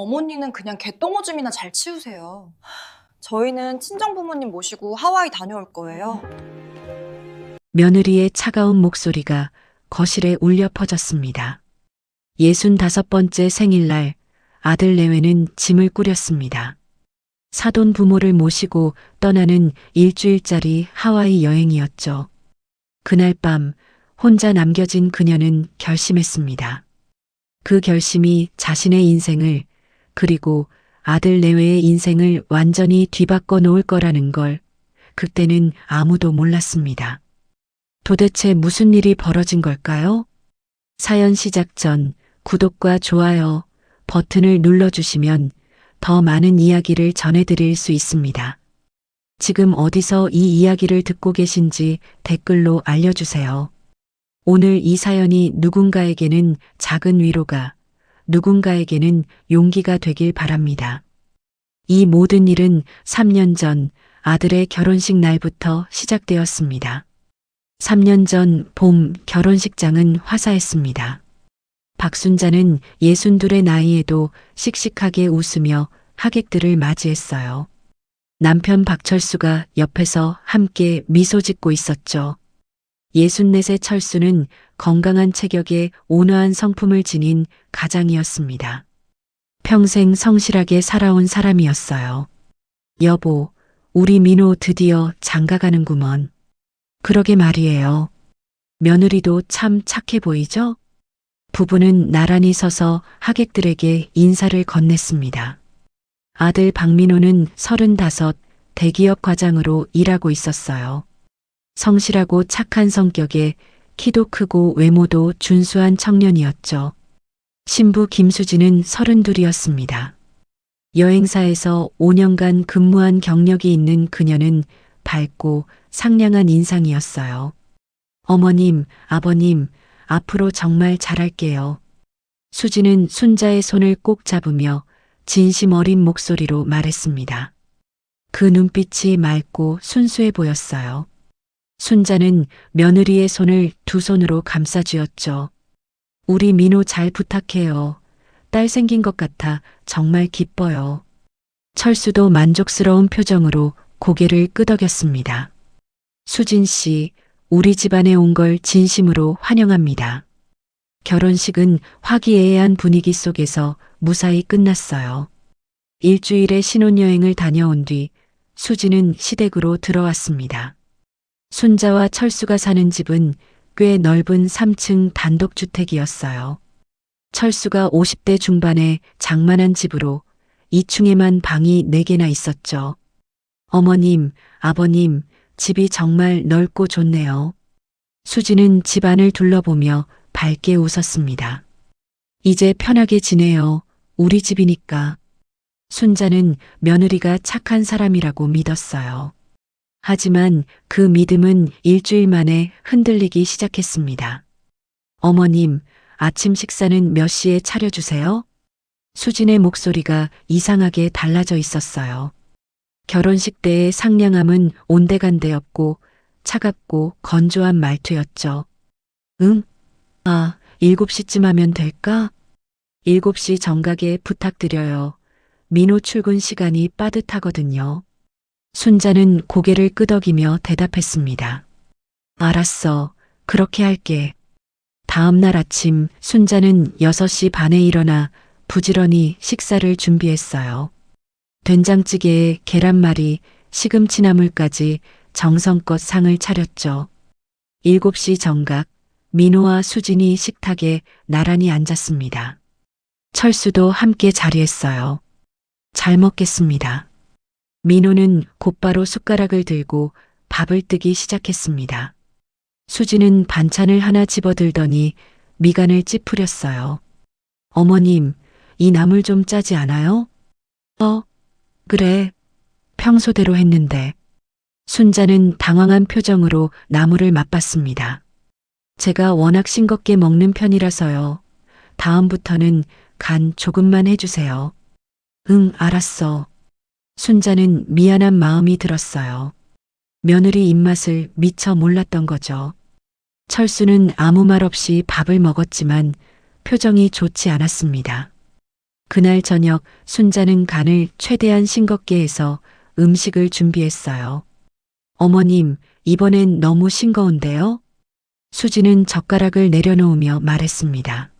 어머니는 그냥 개똥오줌이나 잘 치우세요. 저희는 친정 부모님 모시고 하와이 다녀올 거예요. 며느리의 차가운 목소리가 거실에 울려 퍼졌습니다. 65번째 생일날 아들 내외는 짐을 꾸렸습니다. 사돈 부모를 모시고 떠나는 일주일짜리 하와이 여행이었죠. 그날 밤 혼자 남겨진 그녀는 결심했습니다. 그 결심이 자신의 인생을 그리고 아들 내외의 인생을 완전히 뒤바꿔 놓을 거라는 걸 그때는 아무도 몰랐습니다. 도대체 무슨 일이 벌어진 걸까요? 사연 시작 전 구독과 좋아요 버튼을 눌러주시면 더 많은 이야기를 전해드릴 수 있습니다. 지금 어디서 이 이야기를 듣고 계신지 댓글로 알려주세요. 오늘 이 사연이 누군가에게는 작은 위로가, 누군가에게는 용기가 되길 바랍니다. 이 모든 일은 3년 전 아들의 결혼식 날부터 시작되었습니다. 3년 전 봄 결혼식장은 화사했습니다. 박순자는 62의 나이에도 씩씩하게 웃으며 하객들을 맞이했어요. 남편 박철수가 옆에서 함께 미소 짓고 있었죠. 64의 철수는 건강한 체격에 온화한 성품을 지닌 가장이었습니다. 평생 성실하게 살아온 사람이었어요. 여보, 우리 민호 드디어 장가가는구먼. 그러게 말이에요. 며느리도 참 착해 보이죠? 부부는 나란히 서서 하객들에게 인사를 건넸습니다. 아들 박민호는 35, 대기업 과장으로 일하고 있었어요. 성실하고 착한 성격에 키도 크고 외모도 준수한 청년이었죠. 신부 김수진은 32이었습니다. 여행사에서 5년간 근무한 경력이 있는 그녀는 밝고 상냥한 인상이었어요. 어머님, 아버님, 앞으로 정말 잘할게요. 수지는 순자의 손을 꼭 잡으며 진심 어린 목소리로 말했습니다. 그 눈빛이 맑고 순수해 보였어요. 순자는 며느리의 손을 두 손으로 감싸쥐었죠. 우리 민호 잘 부탁해요. 딸 생긴 것 같아 정말 기뻐요. 철수도 만족스러운 표정으로 고개를 끄덕였습니다. 수진 씨, 우리 집안에 온 걸 진심으로 환영합니다. 결혼식은 화기애애한 분위기 속에서 무사히 끝났어요. 일주일의 신혼여행을 다녀온 뒤 수지는 시댁으로 들어왔습니다. 순자와 철수가 사는 집은 꽤 넓은 3층 단독주택이었어요. 철수가 50대 중반의 장만한 집으로 2층에만 방이 4개나 있었죠. 어머님, 아버님, 집이 정말 넓고 좋네요. 수지는 집안을 둘러보며 밝게 웃었습니다. 이제 편하게 지내요. 우리 집이니까. 순자는 며느리가 착한 사람이라고 믿었어요. 하지만 그 믿음은 일주일 만에 흔들리기 시작했습니다. 어머님, 아침 식사는 몇 시에 차려주세요? 수진의 목소리가 이상하게 달라져 있었어요. 결혼식 때의 상냥함은 온데간데 없고 차갑고 건조한 말투였죠. 응? 7시쯤 하면 될까? 7시 정각에 부탁드려요. 민호 출근 시간이 빠듯하거든요. 순자는 고개를 끄덕이며 대답했습니다. 알았어. 그렇게 할게. 다음 날 아침 순자는 6시 반에 일어나 부지런히 식사를 준비했어요. 된장찌개에 계란말이, 시금치나물까지 정성껏 상을 차렸죠. 7시 정각, 민호와 수진이 식탁에 나란히 앉았습니다. 철수도 함께 자리했어요. 잘 먹겠습니다. 민호는 곧바로 숟가락을 들고 밥을 뜨기 시작했습니다. 수진은 반찬을 하나 집어들더니 미간을 찌푸렸어요. 어머님, 이 나물 좀 짜지 않아요? 그래. 평소대로 했는데. 순자는 당황한 표정으로 나물을 맛봤습니다. 제가 워낙 싱겁게 먹는 편이라서요. 다음부터는 간 조금만 해주세요. 응, 알았어. 순자는 미안한 마음이 들었어요. 며느리 입맛을 미처 몰랐던 거죠. 철수는 아무 말 없이 밥을 먹었지만 표정이 좋지 않았습니다. 그날 저녁 순자는 간을 최대한 싱겁게 해서 음식을 준비했어요. 어머님, 이번엔 너무 싱거운데요? 수지는 젓가락을 내려놓으며 말했습니다.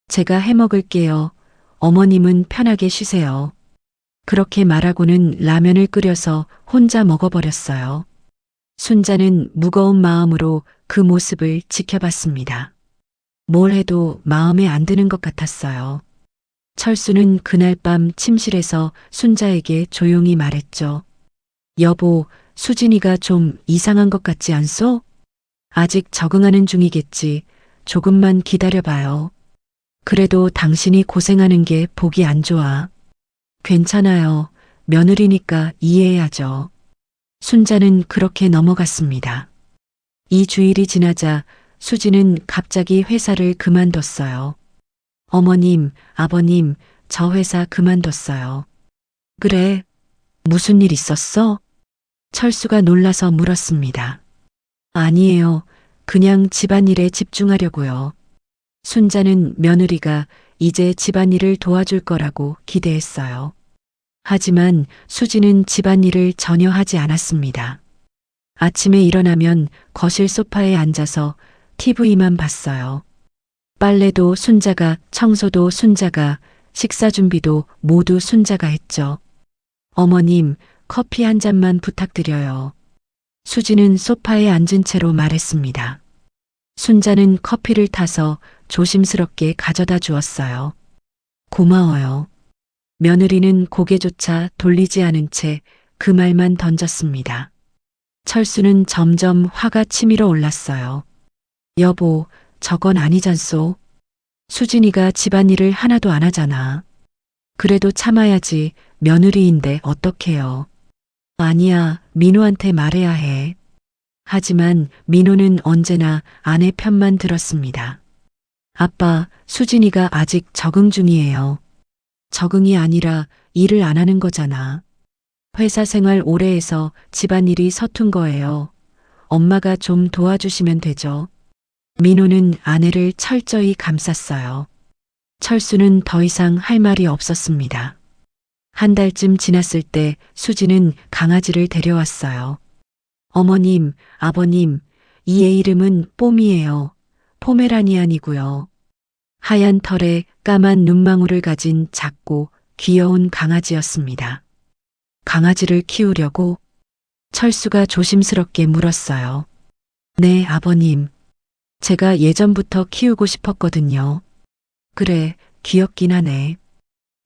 제가 해 먹을게요. 어머님은 편하게 쉬세요. 그렇게 말하고는 라면을 끓여서 혼자 먹어버렸어요. 순자는 무거운 마음으로 그 모습을 지켜봤습니다. 뭘 해도 마음에 안 드는 것 같았어요. 철수는 그날 밤 침실에서 순자에게 조용히 말했죠. 여보, 수진이가 좀 이상한 것 같지 않소? 아직 적응하는 중이겠지. 조금만 기다려봐요. 그래도 당신이 고생하는 게 보기 안 좋아. 괜찮아요. 며느리니까 이해해야죠. 순자는 그렇게 넘어갔습니다. 이 주일이 지나자 수지는 갑자기 회사를 그만뒀어요. 어머님, 아버님, 저 회사 그만뒀어요. 그래, 무슨 일 있었어? 철수가 놀라서 물었습니다. 아니에요. 그냥 집안일에 집중하려고요. 순자는 며느리가 이제 집안일을 도와줄 거라고 기대했어요. 하지만 수지는 집안일을 전혀 하지 않았습니다. 아침에 일어나면 거실 소파에 앉아서 TV만 봤어요. 빨래도 순자가, 청소도 순자가, 식사 준비도 모두 순자가 했죠. 어머님, 커피 한 잔만 부탁드려요. 수지는 소파에 앉은 채로 말했습니다. 순자는 커피를 타서 조심스럽게 가져다 주었어요. 고마워요. 며느리는 고개조차 돌리지 않은 채 그 말만 던졌습니다. 철수는 점점 화가 치밀어 올랐어요. 여보, 저건 아니잖소. 수진이가 집안일을 하나도 안 하잖아. 그래도 참아야지. 며느리인데 어떡해요. 아니야, 민호한테 말해야 해. 하지만 민호는 언제나 아내 편만 들었습니다. 아빠, 수진이가 아직 적응 중이에요. 적응이 아니라 일을 안 하는 거잖아. 회사 생활 오래 해서 집안일이 서툰 거예요. 엄마가 좀 도와주시면 되죠. 민호는 아내를 철저히 감쌌어요. 철수는 더 이상 할 말이 없었습니다. 한 달쯤 지났을 때 수지는 강아지를 데려왔어요. 어머님, 아버님, 이 애 이름은 뽀미예요. 포메라니안이고요. 하얀 털에 까만 눈망울을 가진 작고 귀여운 강아지였습니다. 강아지를 키우려고? 철수가 조심스럽게 물었어요. 네, 아버님. 제가 예전부터 키우고 싶었거든요. 그래, 귀엽긴 하네.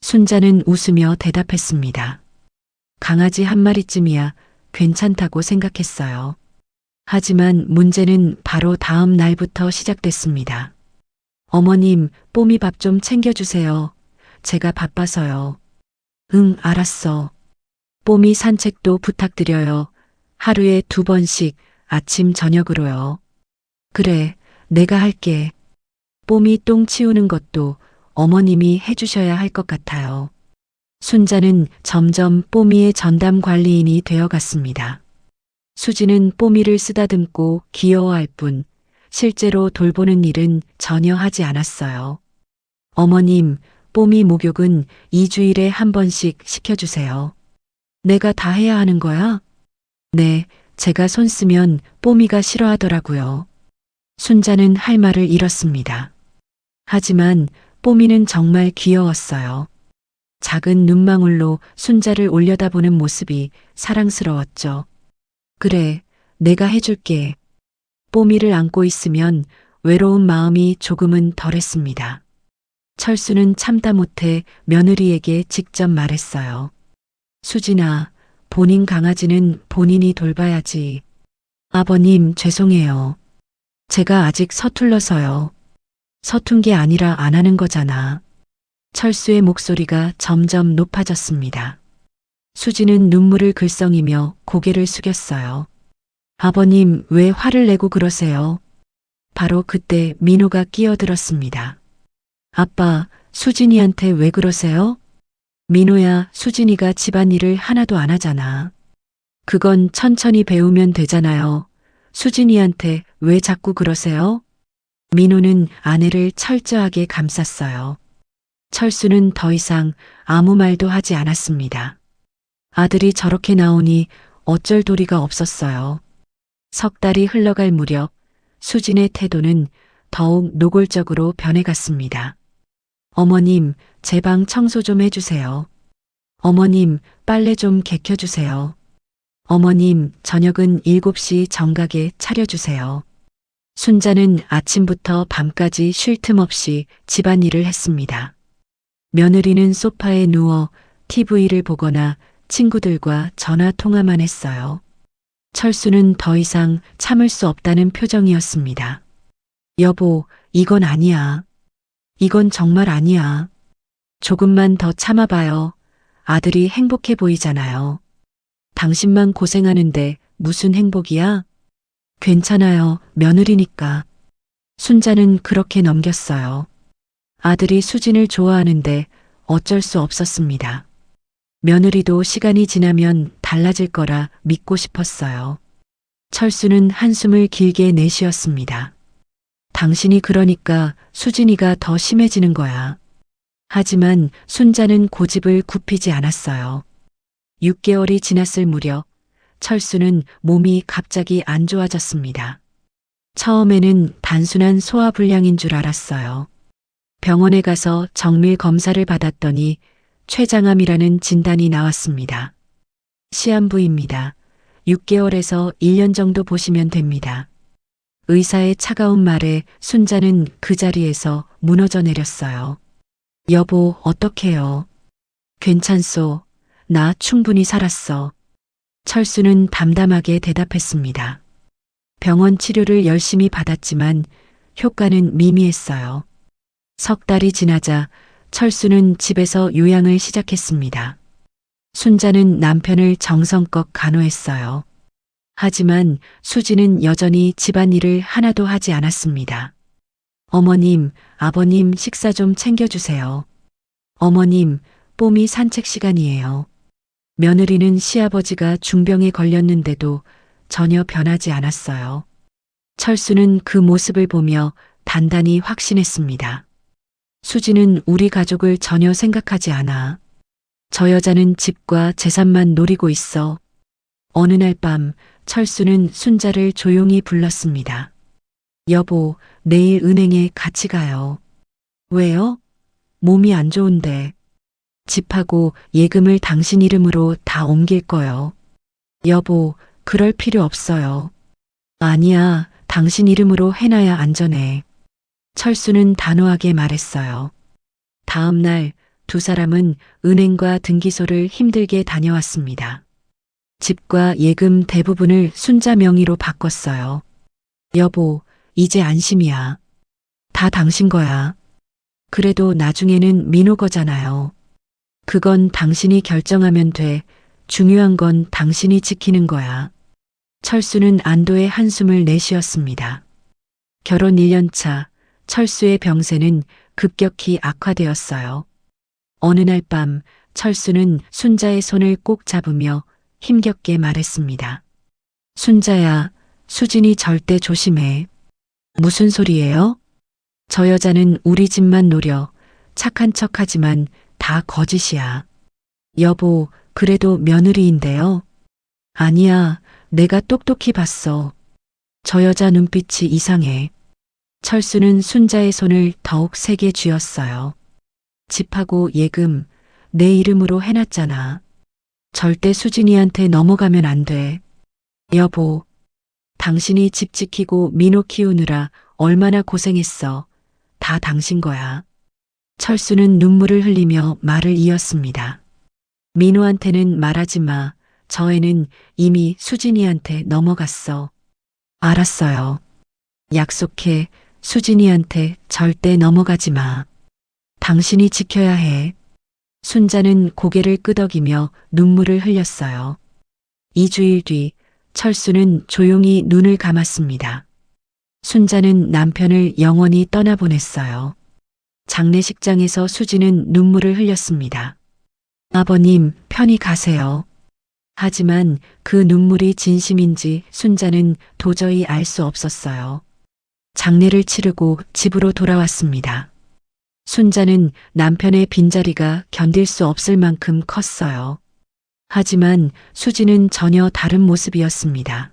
순자는 웃으며 대답했습니다. 강아지 한 마리쯤이야 괜찮다고 생각했어요. 하지만 문제는 바로 다음 날부터 시작됐습니다. 어머님, 뽀미 밥 좀 챙겨주세요. 제가 바빠서요. 응, 알았어. 뽀미 산책도 부탁드려요. 하루에 2번씩 아침 저녁으로요. 그래, 내가 할게. 뽀미 똥 치우는 것도 어머님이 해주셔야 할 것 같아요. 순자는 점점 뽀미의 전담 관리인이 되어갔습니다. 수지는 뽀미를 쓰다듬고 귀여워할 뿐 실제로 돌보는 일은 전혀 하지 않았어요. 어머님, 뽀미 목욕은 2주일에 한 번씩 시켜주세요. 내가 다 해야 하는 거야? 네, 제가 손 쓰면 뽀미가 싫어하더라고요. 순자는 할 말을 잃었습니다. 하지만 뽀미는 정말 귀여웠어요. 작은 눈망울로 순자를 올려다보는 모습이 사랑스러웠죠. 그래, 내가 해줄게. 뽀미를 안고 있으면 외로운 마음이 조금은 덜했습니다. 철수는 참다 못해 며느리에게 직접 말했어요. 수진아, 본인 강아지는 본인이 돌봐야지. 아버님, 죄송해요. 제가 아직 서툴러서요. 서툰 게 아니라 안 하는 거잖아. 철수의 목소리가 점점 높아졌습니다. 수지는 눈물을 글썽이며 고개를 숙였어요. 아버님, 왜 화를 내고 그러세요? 바로 그때 민호가 끼어들었습니다. 아빠, 수진이한테 왜 그러세요? 민호야, 수진이가 집안일을 하나도 안 하잖아. 그건 천천히 배우면 되잖아요. 수진이한테 왜 자꾸 그러세요? 민호는 아내를 철저하게 감쌌어요. 철수는 더 이상 아무 말도 하지 않았습니다. 아들이 저렇게 나오니 어쩔 도리가 없었어요. 석 달이 흘러갈 무렵 수진의 태도는 더욱 노골적으로 변해갔습니다. 어머님, 제 방 청소 좀 해주세요. 어머님, 빨래 좀 개켜주세요. 어머님, 저녁은 7시 정각에 차려주세요. 순자는 아침부터 밤까지 쉴 틈 없이 집안일을 했습니다. 며느리는 소파에 누워 TV를 보거나 친구들과 전화 통화만 했어요. 철수는 더 이상 참을 수 없다는 표정이었습니다. 여보, 이건 아니야. 이건 정말 아니야. 조금만 더 참아봐요. 아들이 행복해 보이잖아요. 당신만 고생하는데 무슨 행복이야? 괜찮아요. 며느리니까. 순자는 그렇게 넘겼어요. 아들이 수진을 좋아하는데 어쩔 수 없었습니다. 며느리도 시간이 지나면 달라질 거라 믿고 싶었어요. 철수는 한숨을 길게 내쉬었습니다. 당신이 그러니까 수진이가 더 심해지는 거야. 하지만 순자는 고집을 굽히지 않았어요. 6개월이 지났을 무렵 철수는 몸이 갑자기 안 좋아졌습니다. 처음에는 단순한 소화불량인 줄 알았어요. 병원에 가서 정밀 검사를 받았더니 췌장암이라는 진단이 나왔습니다. 시한부입니다. 6개월에서 1년 정도 보시면 됩니다. 의사의 차가운 말에 순자는 그 자리에서 무너져 내렸어요. 여보, 어떡해요? 괜찮소. 나 충분히 살았어. 철수는 담담하게 대답했습니다. 병원 치료를 열심히 받았지만 효과는 미미했어요. 석 달이 지나자 철수는 집에서 요양을 시작했습니다. 순자는 남편을 정성껏 간호했어요. 하지만 수지는 여전히 집안일을 하나도 하지 않았습니다. 어머님, 아버님 식사 좀 챙겨주세요. 어머님, 뽀미 산책 시간이에요. 며느리는 시아버지가 중병에 걸렸는데도 전혀 변하지 않았어요. 철수는 그 모습을 보며 단단히 확신했습니다. 수지는 우리 가족을 전혀 생각하지 않아. 저 여자는 집과 재산만 노리고 있어. 어느 날 밤 철수는 순자를 조용히 불렀습니다. 여보, 내일 은행에 같이 가요. 왜요? 몸이 안 좋은데. 집하고 예금을 당신 이름으로 다 옮길 거요. 여보, 그럴 필요 없어요. 아니야, 당신 이름으로 해놔야 안전해. 철수는 단호하게 말했어요. 다음 날 두 사람은 은행과 등기소를 힘들게 다녀왔습니다. 집과 예금 대부분을 순자 명의로 바꿨어요. 여보, 이제 안심이야. 다 당신 거야. 그래도 나중에는 민호 거잖아요. 그건 당신이 결정하면 돼. 중요한 건 당신이 지키는 거야. 철수는 안도의 한숨을 내쉬었습니다. 결혼 1년 차 철수의 병세는 급격히 악화되었어요. 어느 날 밤 철수는 순자의 손을 꼭 잡으며 힘겹게 말했습니다. 순자야, 수진이 절대 조심해. 무슨 소리예요? 저 여자는 우리 집만 노려. 착한 척하지만 다 거짓이야. 여보, 그래도 며느리인데요. 아니야, 내가 똑똑히 봤어. 저 여자 눈빛이 이상해. 철수는 순자의 손을 더욱 세게 쥐었어요. 집하고 예금 내 이름으로 해놨잖아. 절대 수진이한테 넘어가면 안 돼. 여보, 당신이 집 지키고 민호 키우느라 얼마나 고생했어. 다 당신 거야. 철수는 눈물을 흘리며 말을 이었습니다. 민호한테는 말하지 마. 저 애는 이미 수진이한테 넘어갔어. 알았어요. 약속해. 수진이한테 절대 넘어가지 마. 당신이 지켜야 해. 순자는 고개를 끄덕이며 눈물을 흘렸어요. 2주일 뒤 철수는 조용히 눈을 감았습니다. 순자는 남편을 영원히 떠나보냈어요. 장례식장에서 수지는 눈물을 흘렸습니다. 아버님, 편히 가세요. 하지만 그 눈물이 진심인지 순자는 도저히 알 수 없었어요. 장례를 치르고 집으로 돌아왔습니다. 순자는 남편의 빈자리가 견딜 수 없을 만큼 컸어요. 하지만 수지는 전혀 다른 모습이었습니다.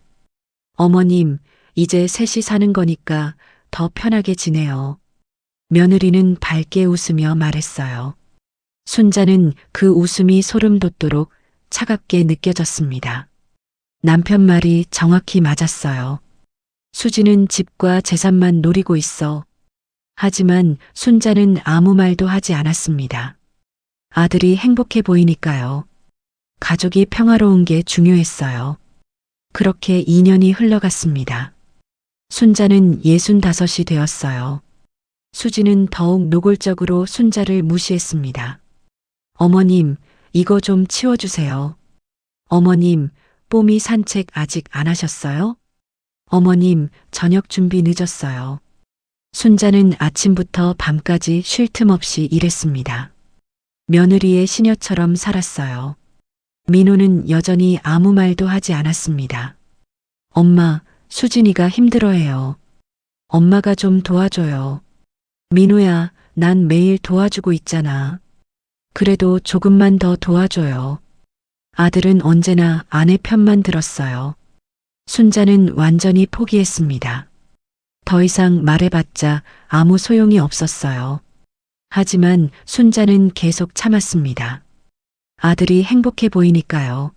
어머님, 이제 셋이 사는 거니까 더 편하게 지내요. 며느리는 밝게 웃으며 말했어요. 순자는 그 웃음이 소름 돋도록 차갑게 느껴졌습니다. 남편 말이 정확히 맞았어요. 수지는 집과 재산만 노리고 있어. 하지만 순자는 아무 말도 하지 않았습니다. 아들이 행복해 보이니까요. 가족이 평화로운 게 중요했어요. 그렇게 2년이 흘러갔습니다. 순자는 65이 되었어요. 수지는 더욱 노골적으로 순자를 무시했습니다. 어머님, 이거 좀 치워주세요. 어머님, 뽀미 산책 아직 안 하셨어요? 어머님, 저녁 준비 늦었어요. 순자는 아침부터 밤까지 쉴 틈 없이 일했습니다. 며느리의 시녀처럼 살았어요. 민호는 여전히 아무 말도 하지 않았습니다. 엄마, 수진이가 힘들어해요. 엄마가 좀 도와줘요. 민호야, 난 매일 도와주고 있잖아. 그래도 조금만 더 도와줘요. 아들은 언제나 아내 편만 들었어요. 순자는 완전히 포기했습니다. 더 이상 말해봤자 아무 소용이 없었어요. 하지만 순자는 계속 참았습니다. 아들이 행복해 보이니까요.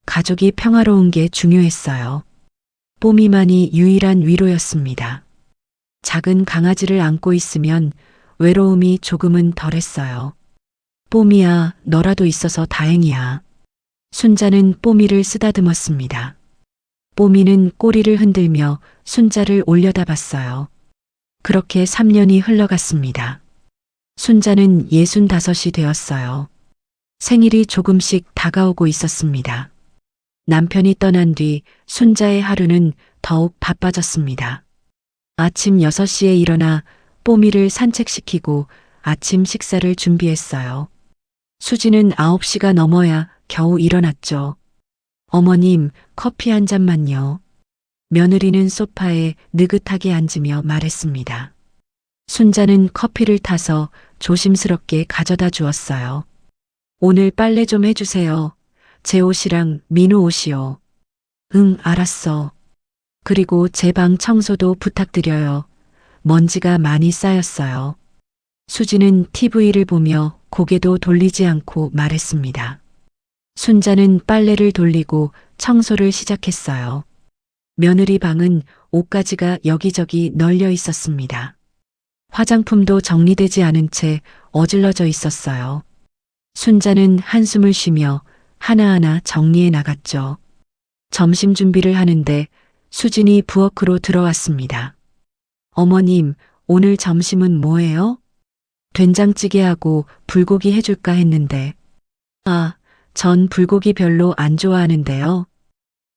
가족이 평화로운 게 중요했어요. 뽀미만이 유일한 위로였습니다. 작은 강아지를 안고 있으면 외로움이 조금은 덜했어요. 뽀미야, 너라도 있어서 다행이야. 순자는 뽀미를 쓰다듬었습니다. 뽀미는 꼬리를 흔들며 순자를 올려다봤어요. 그렇게 3년이 흘러갔습니다. 순자는 65이 되었어요. 생일이 조금씩 다가오고 있었습니다. 남편이 떠난 뒤 순자의 하루는 더욱 바빠졌습니다. 아침 6시에 일어나 뽀미를 산책시키고 아침 식사를 준비했어요. 수지는 9시가 넘어야 겨우 일어났죠. 어머님, 커피 한 잔만요. 며느리는 소파에 느긋하게 앉으며 말했습니다. 순자는 커피를 타서 조심스럽게 가져다 주었어요. 오늘 빨래 좀 해주세요. 제 옷이랑 민호 옷이요. 응, 알았어. 그리고 제 방 청소도 부탁드려요. 먼지가 많이 쌓였어요. 수지는 TV를 보며 고개도 돌리지 않고 말했습니다. 순자는 빨래를 돌리고 청소를 시작했어요. 며느리 방은 옷가지가 여기저기 널려 있었습니다. 화장품도 정리되지 않은 채 어질러져 있었어요. 순자는 한숨을 쉬며 하나하나 정리해 나갔죠. 점심 준비를 하는데 수진이 부엌으로 들어왔습니다. 어머님, 오늘 점심은 뭐예요? 된장찌개하고 불고기 해줄까 했는데. 아, 전 불고기 별로 안 좋아하는데요.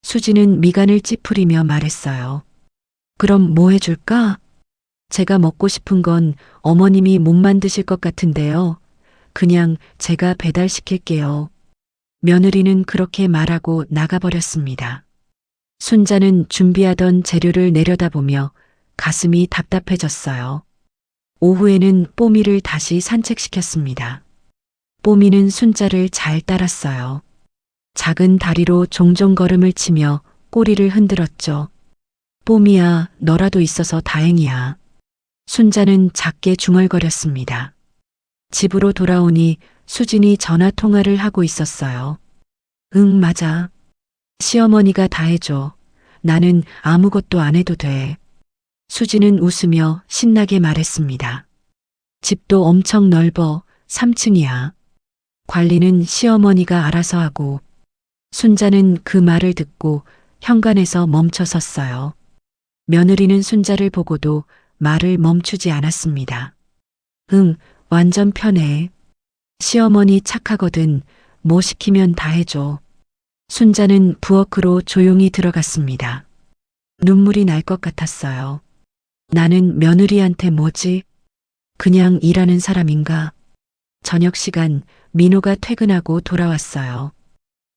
수지는 미간을 찌푸리며 말했어요. 그럼 뭐 해줄까? 제가 먹고 싶은 건 어머님이 못 만드실 것 같은데요. 그냥 제가 배달시킬게요. 며느리는 그렇게 말하고 나가버렸습니다. 순자는 준비하던 재료를 내려다보며 가슴이 답답해졌어요. 오후에는 뽀미를 다시 산책시켰습니다. 뽀미는 순자를 잘 따랐어요. 작은 다리로 종종 걸음을 치며 꼬리를 흔들었죠. 뽀미야, 너라도 있어서 다행이야. 순자는 작게 중얼거렸습니다. 집으로 돌아오니 수진이 전화 통화를 하고 있었어요. 응, 맞아. 시어머니가 다 해줘. 나는 아무것도 안 해도 돼. 수진은 웃으며 신나게 말했습니다. 집도 엄청 넓어. 3층이야. 관리는 시어머니가 알아서 하고. 순자는 그 말을 듣고 현관에서 멈춰 섰어요. 며느리는 순자를 보고도 말을 멈추지 않았습니다. 응, 완전 편해. 시어머니 착하거든. 뭐 시키면 다 해줘. 순자는 부엌으로 조용히 들어갔습니다. 눈물이 날 것 같았어요. 나는 며느리한테 뭐지? 그냥 일하는 사람인가? 저녁 시간 민호가 퇴근하고 돌아왔어요.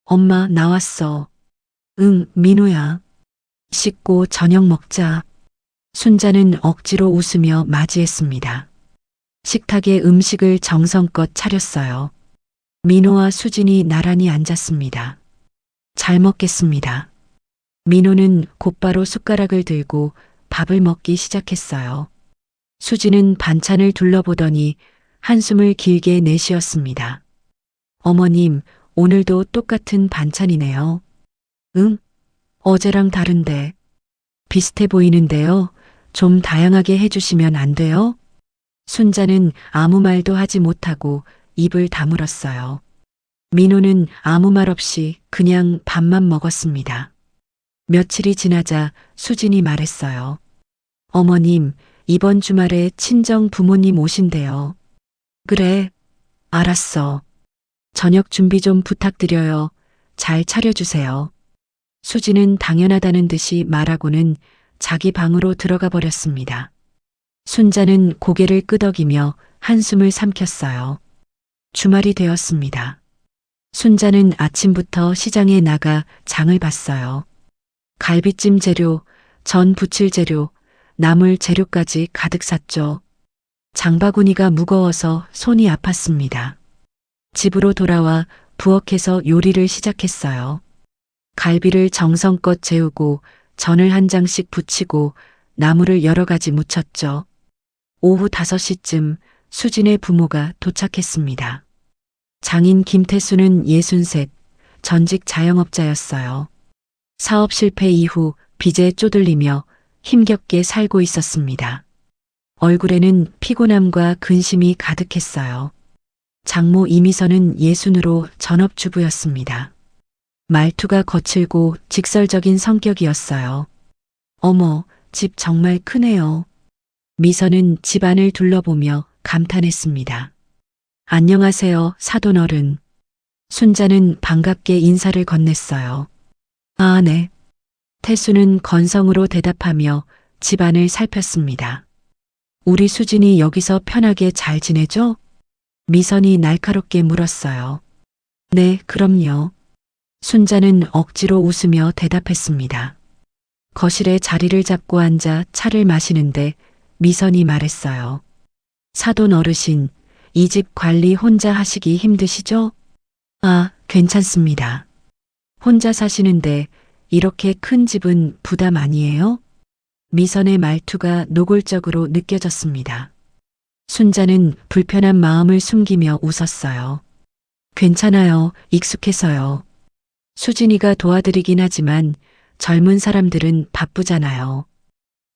엄마, 나왔어. 응, 민호야. 씻고 저녁 먹자. 순자는 억지로 웃으며 맞이했습니다. 식탁에 음식을 정성껏 차렸어요. 민호와 수진이 나란히 앉았습니다. 잘 먹겠습니다. 민호는 곧바로 숟가락을 들고 밥을 먹기 시작했어요. 수진은 반찬을 둘러보더니 한숨을 길게 내쉬었습니다. 어머님, 오늘도 똑같은 반찬이네요. 응? 어제랑 다른데. 비슷해 보이는데요. 좀 다양하게 해주시면 안 돼요? 순자는 아무 말도 하지 못하고 입을 다물었어요. 민호는 아무 말 없이 그냥 밥만 먹었습니다. 며칠이 지나자 수진이 말했어요. 어머님, 이번 주말에 친정 부모님 오신대요. 그래, 알았어. 저녁 준비 좀 부탁드려요. 잘 차려주세요. 수진은 당연하다는 듯이 말하고는 자기 방으로 들어가 버렸습니다. 순자는 고개를 끄덕이며 한숨을 삼켰어요. 주말이 되었습니다. 순자는 아침부터 시장에 나가 장을 봤어요. 갈비찜 재료, 전 부칠 재료, 나물 재료까지 가득 샀죠. 장바구니가 무거워서 손이 아팠습니다. 집으로 돌아와 부엌에서 요리를 시작했어요. 갈비를 정성껏 재우고 전을 한 장씩 부치고 나물을 여러 가지 무쳤죠. 오후 5시쯤 수진의 부모가 도착했습니다. 장인 김태수는 63, 전직 자영업자였어요. 사업 실패 이후 빚에 쪼들리며 힘겹게 살고 있었습니다. 얼굴에는 피곤함과 근심이 가득했어요. 장모 이미선은 60으로 전업주부였습니다. 말투가 거칠고 직설적인 성격이었어요. 어머, 집 정말 크네요. 미선은 집안을 둘러보며 감탄했습니다. 안녕하세요, 사돈 어른. 순자는 반갑게 인사를 건넸어요. 아, 네. 태수는 건성으로 대답하며 집안을 살폈습니다. 우리 수진이 여기서 편하게 잘 지내죠? 미선이 날카롭게 물었어요. 네, 그럼요. 순자는 억지로 웃으며 대답했습니다. 거실에 자리를 잡고 앉아 차를 마시는데 미선이 말했어요. 사돈 어르신, 이 집 관리 혼자 하시기 힘드시죠? 아, 괜찮습니다. 혼자 사시는데 이렇게 큰 집은 부담 아니에요? 미선의 말투가 노골적으로 느껴졌습니다. 순자는 불편한 마음을 숨기며 웃었어요. 괜찮아요, 익숙해서요. 수진이가 도와드리긴 하지만 젊은 사람들은 바쁘잖아요.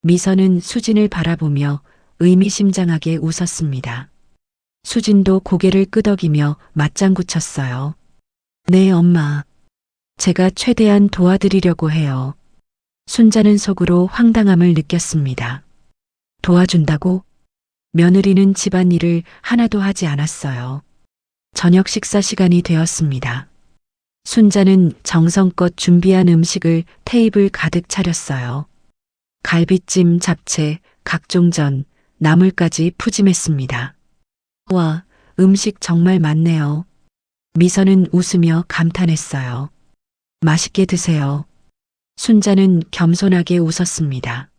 미선은 수진을 바라보며 의미심장하게 웃었습니다. 수진도 고개를 끄덕이며 맞장구 쳤어요. 네, 엄마. 제가 최대한 도와드리려고 해요. 순자는 속으로 황당함을 느꼈습니다. 도와준다고? 며느리는 집안일을 하나도 하지 않았어요. 저녁 식사 시간이 되었습니다. 순자는 정성껏 준비한 음식을 테이블 가득 차렸어요. 갈비찜, 잡채, 각종 전, 나물까지 푸짐했습니다. 와, 음식 정말 많네요. 미선은 웃으며 감탄했어요. 맛있게 드세요. 순자는 겸손하게 웃었습니다.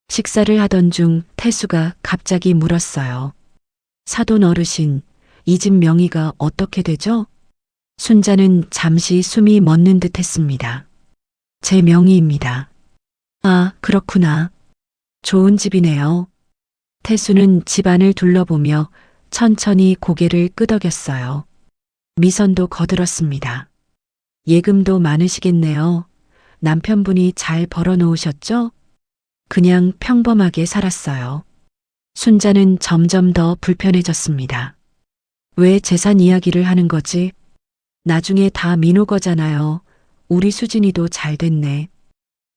식사를 하던 중 태수가 갑자기 물었어요. 사돈 어르신, 이 집 명의가 어떻게 되죠? 순자는 잠시 숨이 멎는 듯 했습니다. 제 명의입니다. 아, 그렇구나. 좋은 집이네요. 태수는 집안을 둘러보며 천천히 고개를 끄덕였어요. 미선도 거들었습니다. 예금도 많으시겠네요. 남편분이 잘 벌어놓으셨죠? 그냥 평범하게 살았어요. 순자는 점점 더 불편해졌습니다. 왜 재산 이야기를 하는 거지? 나중에 다 민호 거잖아요. 우리 수진이도 잘 됐네.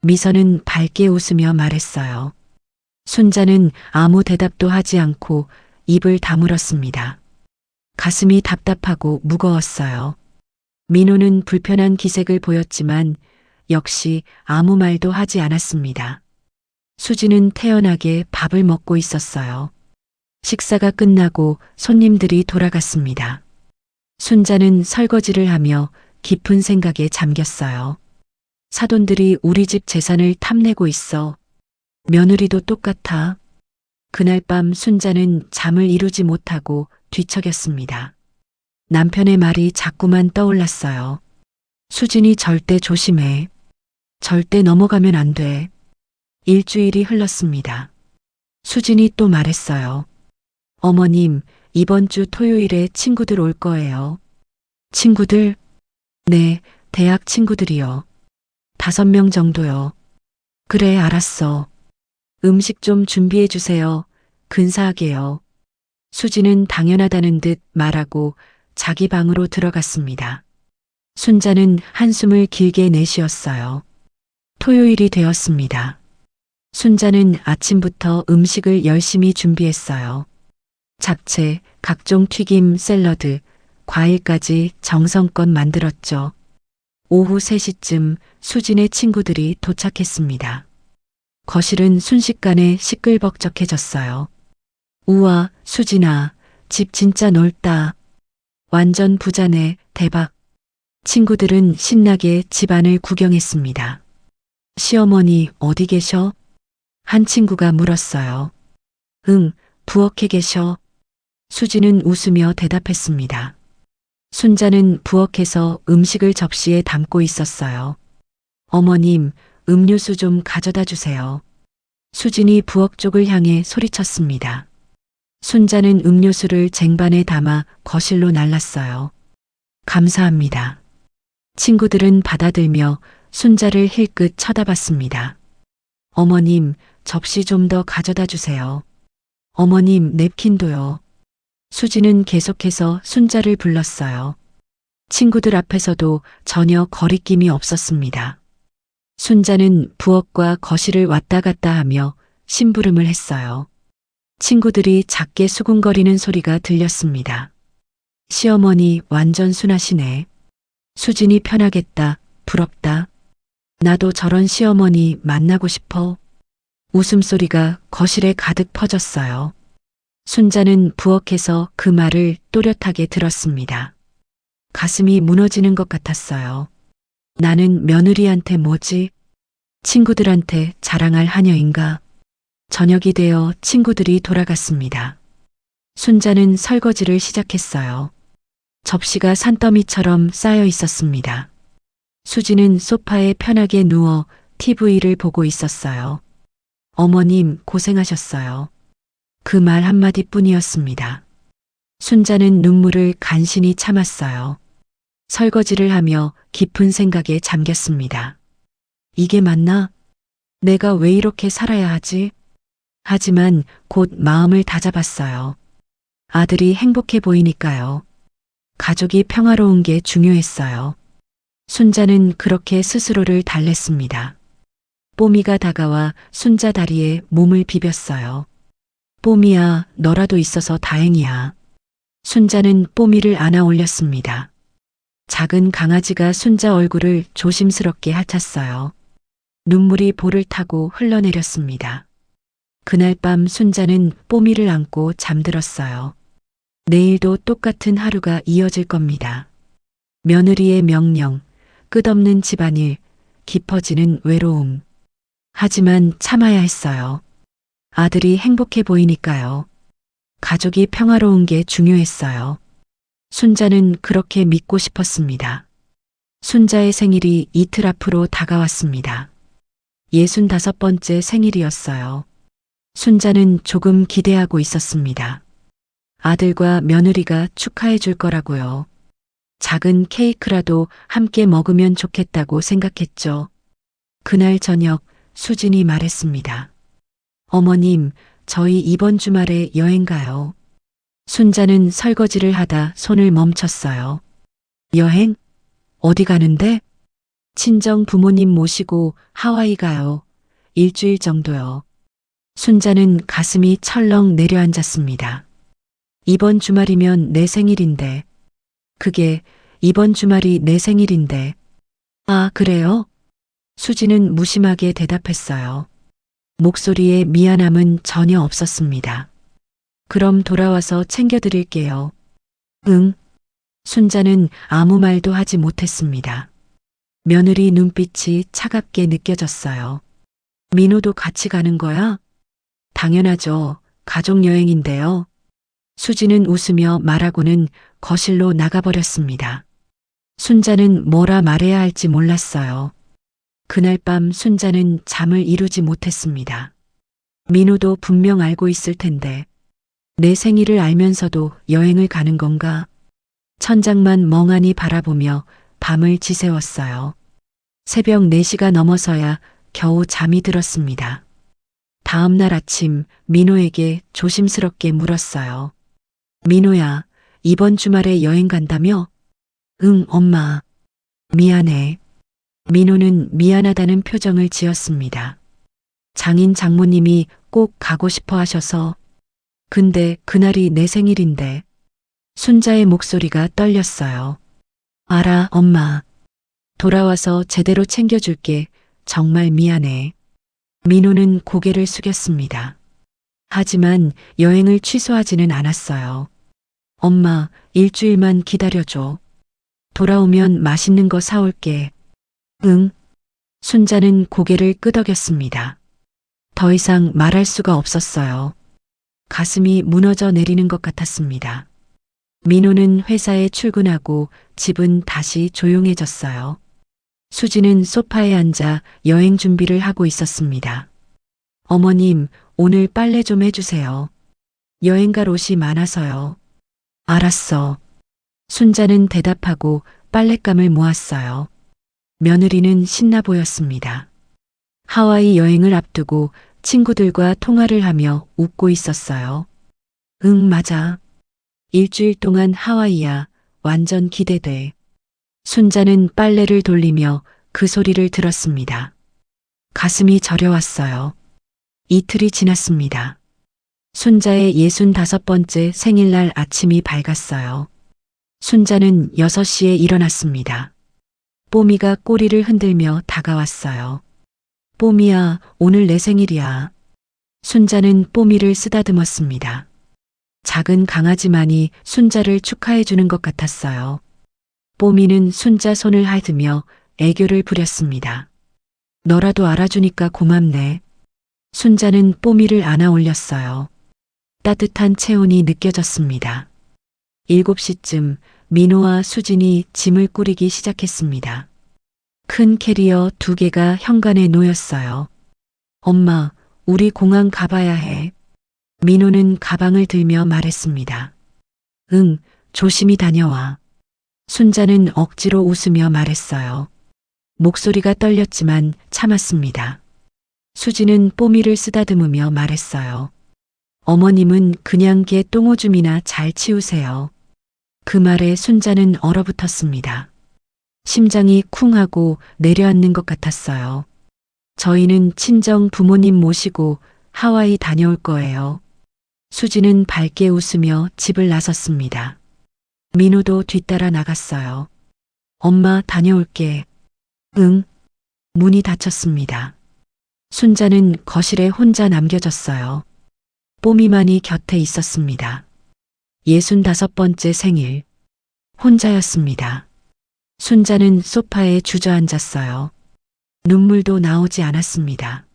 미선은 밝게 웃으며 말했어요. 순자는 아무 대답도 하지 않고 입을 다물었습니다. 가슴이 답답하고 무거웠어요. 민호는 불편한 기색을 보였지만 역시 아무 말도 하지 않았습니다. 수지는 태연하게 밥을 먹고 있었어요. 식사가 끝나고 손님들이 돌아갔습니다. 순자는 설거지를 하며 깊은 생각에 잠겼어요. 사돈들이 우리 집 재산을 탐내고 있어. 며느리도 똑같아. 그날 밤 순자는 잠을 이루지 못하고 뒤척였습니다. 남편의 말이 자꾸만 떠올랐어요. 수진이 절대 조심해. 절대 넘어가면 안 돼. 일주일이 흘렀습니다. 수진이 또 말했어요. 어머님, 이번 주 토요일에 친구들 올 거예요. 친구들? 네, 대학 친구들이요. 5명 정도요. 그래, 알았어. 음식 좀 준비해 주세요. 근사하게요. 수지는 당연하다는 듯 말하고 자기 방으로 들어갔습니다. 순자는 한숨을 길게 내쉬었어요. 토요일이 되었습니다. 순자는 아침부터 음식을 열심히 준비했어요. 잡채, 각종 튀김, 샐러드, 과일까지 정성껏 만들었죠. 오후 3시쯤 수진의 친구들이 도착했습니다. 거실은 순식간에 시끌벅적해졌어요. 우와, 수진아, 집 진짜 넓다. 완전 부자네, 대박. 친구들은 신나게 집안을 구경했습니다. 시어머니 어디 계셔? 한 친구가 물었어요. 응, 부엌에 계셔. 수지는 웃으며 대답했습니다. 순자는 부엌에서 음식을 접시에 담고 있었어요. 어머님, 음료수 좀 가져다 주세요. 수진이 부엌 쪽을 향해 소리쳤습니다. 순자는 음료수를 쟁반에 담아 거실로 날랐어요. 감사합니다. 친구들은 받아들며 순자를 힐끗 쳐다봤습니다. 어머님, 접시 좀 더 가져다 주세요. 어머님, 냅킨도요. 수지는 계속해서 순자를 불렀어요. 친구들 앞에서도 전혀 거리낌이 없었습니다. 순자는 부엌과 거실을 왔다 갔다 하며 심부름을 했어요. 친구들이 작게 수군거리는 소리가 들렸습니다. 시어머니 완전 순하시네. 수진이 편하겠다. 부럽다. 나도 저런 시어머니 만나고 싶어. 웃음소리가 거실에 가득 퍼졌어요. 순자는 부엌에서 그 말을 또렷하게 들었습니다. 가슴이 무너지는 것 같았어요. 나는 며느리한테 뭐지? 친구들한테 자랑할 하녀인가? 저녁이 되어 친구들이 돌아갔습니다. 순자는 설거지를 시작했어요. 접시가 산더미처럼 쌓여 있었습니다. 수지는 소파에 편하게 누워 TV를 보고 있었어요. 어머님 고생하셨어요. 그 말 한마디뿐이었습니다. 순자는 눈물을 간신히 참았어요. 설거지를 하며 깊은 생각에 잠겼습니다. 이게 맞나? 내가 왜 이렇게 살아야 하지? 하지만 곧 마음을 다잡았어요. 아들이 행복해 보이니까요. 가족이 평화로운 게 중요했어요. 순자는 그렇게 스스로를 달랬습니다. 뽀미가 다가와 순자 다리에 몸을 비볐어요. 뽀미야, 너라도 있어서 다행이야. 순자는 뽀미를 안아 올렸습니다. 작은 강아지가 순자 얼굴을 조심스럽게 핥았어요. 눈물이 볼을 타고 흘러내렸습니다. 그날 밤 순자는 뽀미를 안고 잠들었어요. 내일도 똑같은 하루가 이어질 겁니다. 며느리의 명령, 끝없는 집안일, 깊어지는 외로움. 하지만 참아야 했어요. 아들이 행복해 보이니까요. 가족이 평화로운 게 중요했어요. 순자는 그렇게 믿고 싶었습니다. 순자의 생일이 이틀 앞으로 다가왔습니다. 65번째 생일이었어요. 순자는 조금 기대하고 있었습니다. 아들과 며느리가 축하해 줄 거라고요. 작은 케이크라도 함께 먹으면 좋겠다고 생각했죠. 그날 저녁 수진이 말했습니다. 어머님, 저희 이번 주말에 여행 가요. 순자는 설거지를 하다 손을 멈췄어요. 여행? 어디 가는데? 친정 부모님 모시고 하와이 가요. 일주일 정도요. 순자는 가슴이 철렁 내려앉았습니다. 이번 주말이면 내 생일인데. 그게 이번 주말이 내 생일인데. 아, 그래요? 수지는 무심하게 대답했어요. 목소리에 미안함은 전혀 없었습니다. 그럼 돌아와서 챙겨드릴게요. 응. 순자는 아무 말도 하지 못했습니다. 며느리 눈빛이 차갑게 느껴졌어요. 민호도 같이 가는 거야? 당연하죠. 가족여행인데요. 수지는 웃으며 말하고는 거실로 나가버렸습니다. 순자는 뭐라 말해야 할지 몰랐어요. 그날 밤 순자는 잠을 이루지 못했습니다. 민호도 분명 알고 있을 텐데 내 생일을 알면서도 여행을 가는 건가? 천장만 멍하니 바라보며 밤을 지새웠어요. 새벽 4시가 넘어서야 겨우 잠이 들었습니다. 다음 날 아침 민호에게 조심스럽게 물었어요. 민호야, 이번 주말에 여행 간다며? 응, 엄마. 미안해. 민호는 미안하다는 표정을 지었습니다. 장인 장모님이 꼭 가고 싶어 하셔서. 근데 그날이 내 생일인데. 순자의 목소리가 떨렸어요. 알아, 엄마. 돌아와서 제대로 챙겨줄게. 정말 미안해. 민호는 고개를 숙였습니다. 하지만 여행을 취소하지는 않았어요. 엄마, 일주일만 기다려줘. 돌아오면 맛있는 거 사올게. 응. 순자는 고개를 끄덕였습니다. 더 이상 말할 수가 없었어요. 가슴이 무너져 내리는 것 같았습니다. 민호는 회사에 출근하고 집은 다시 조용해졌어요. 수지는 소파에 앉아 여행 준비를 하고 있었습니다. 어머님, 오늘 빨래 좀 해주세요. 여행 갈 옷이 많아서요. 알았어. 순자는 대답하고 빨랫감을 모았어요. 며느리는 신나 보였습니다. 하와이 여행을 앞두고 친구들과 통화를 하며 웃고 있었어요. 응, 맞아. 일주일 동안 하와이야. 완전 기대돼. 순자는 빨래를 돌리며 그 소리를 들었습니다. 가슴이 저려왔어요. 이틀이 지났습니다. 순자의 65번째 생일날 아침이 밝았어요. 순자는 6시에 일어났습니다. 뽀미가 꼬리를 흔들며 다가왔어요. 뽀미야, 오늘 내 생일이야. 순자는 뽀미를 쓰다듬었습니다. 작은 강아지만이 순자를 축하해주는 것 같았어요. 뽀미는 순자 손을 하드며 애교를 부렸습니다. 너라도 알아주니까 고맙네. 순자는 뽀미를 안아 올렸어요. 따뜻한 체온이 느껴졌습니다. 7시쯤 민호와 수진이 짐을 꾸리기 시작했습니다. 큰 캐리어 2개가 현관에 놓였어요. 엄마, 우리 공항 가봐야 해. 민호는 가방을 들며 말했습니다. 응, 조심히 다녀와. 순자는 억지로 웃으며 말했어요. 목소리가 떨렸지만 참았습니다. 수지는 뽀미를 쓰다듬으며 말했어요. 어머님은 그냥 개 똥오줌이나 잘 치우세요. 그 말에 순자는 얼어붙었습니다. 심장이 쿵하고 내려앉는 것 같았어요. 저희는 친정 부모님 모시고 하와이 다녀올 거예요. 수지는 밝게 웃으며 집을 나섰습니다. 민호도 뒤따라 나갔어요. 엄마, 다녀올게. 응. 문이 닫혔습니다. 순자는 거실에 혼자 남겨졌어요. 뽀미만이 곁에 있었습니다. 65번째 생일. 혼자였습니다. 순자는 소파에 주저앉았어요. 눈물도 나오지 않았습니다.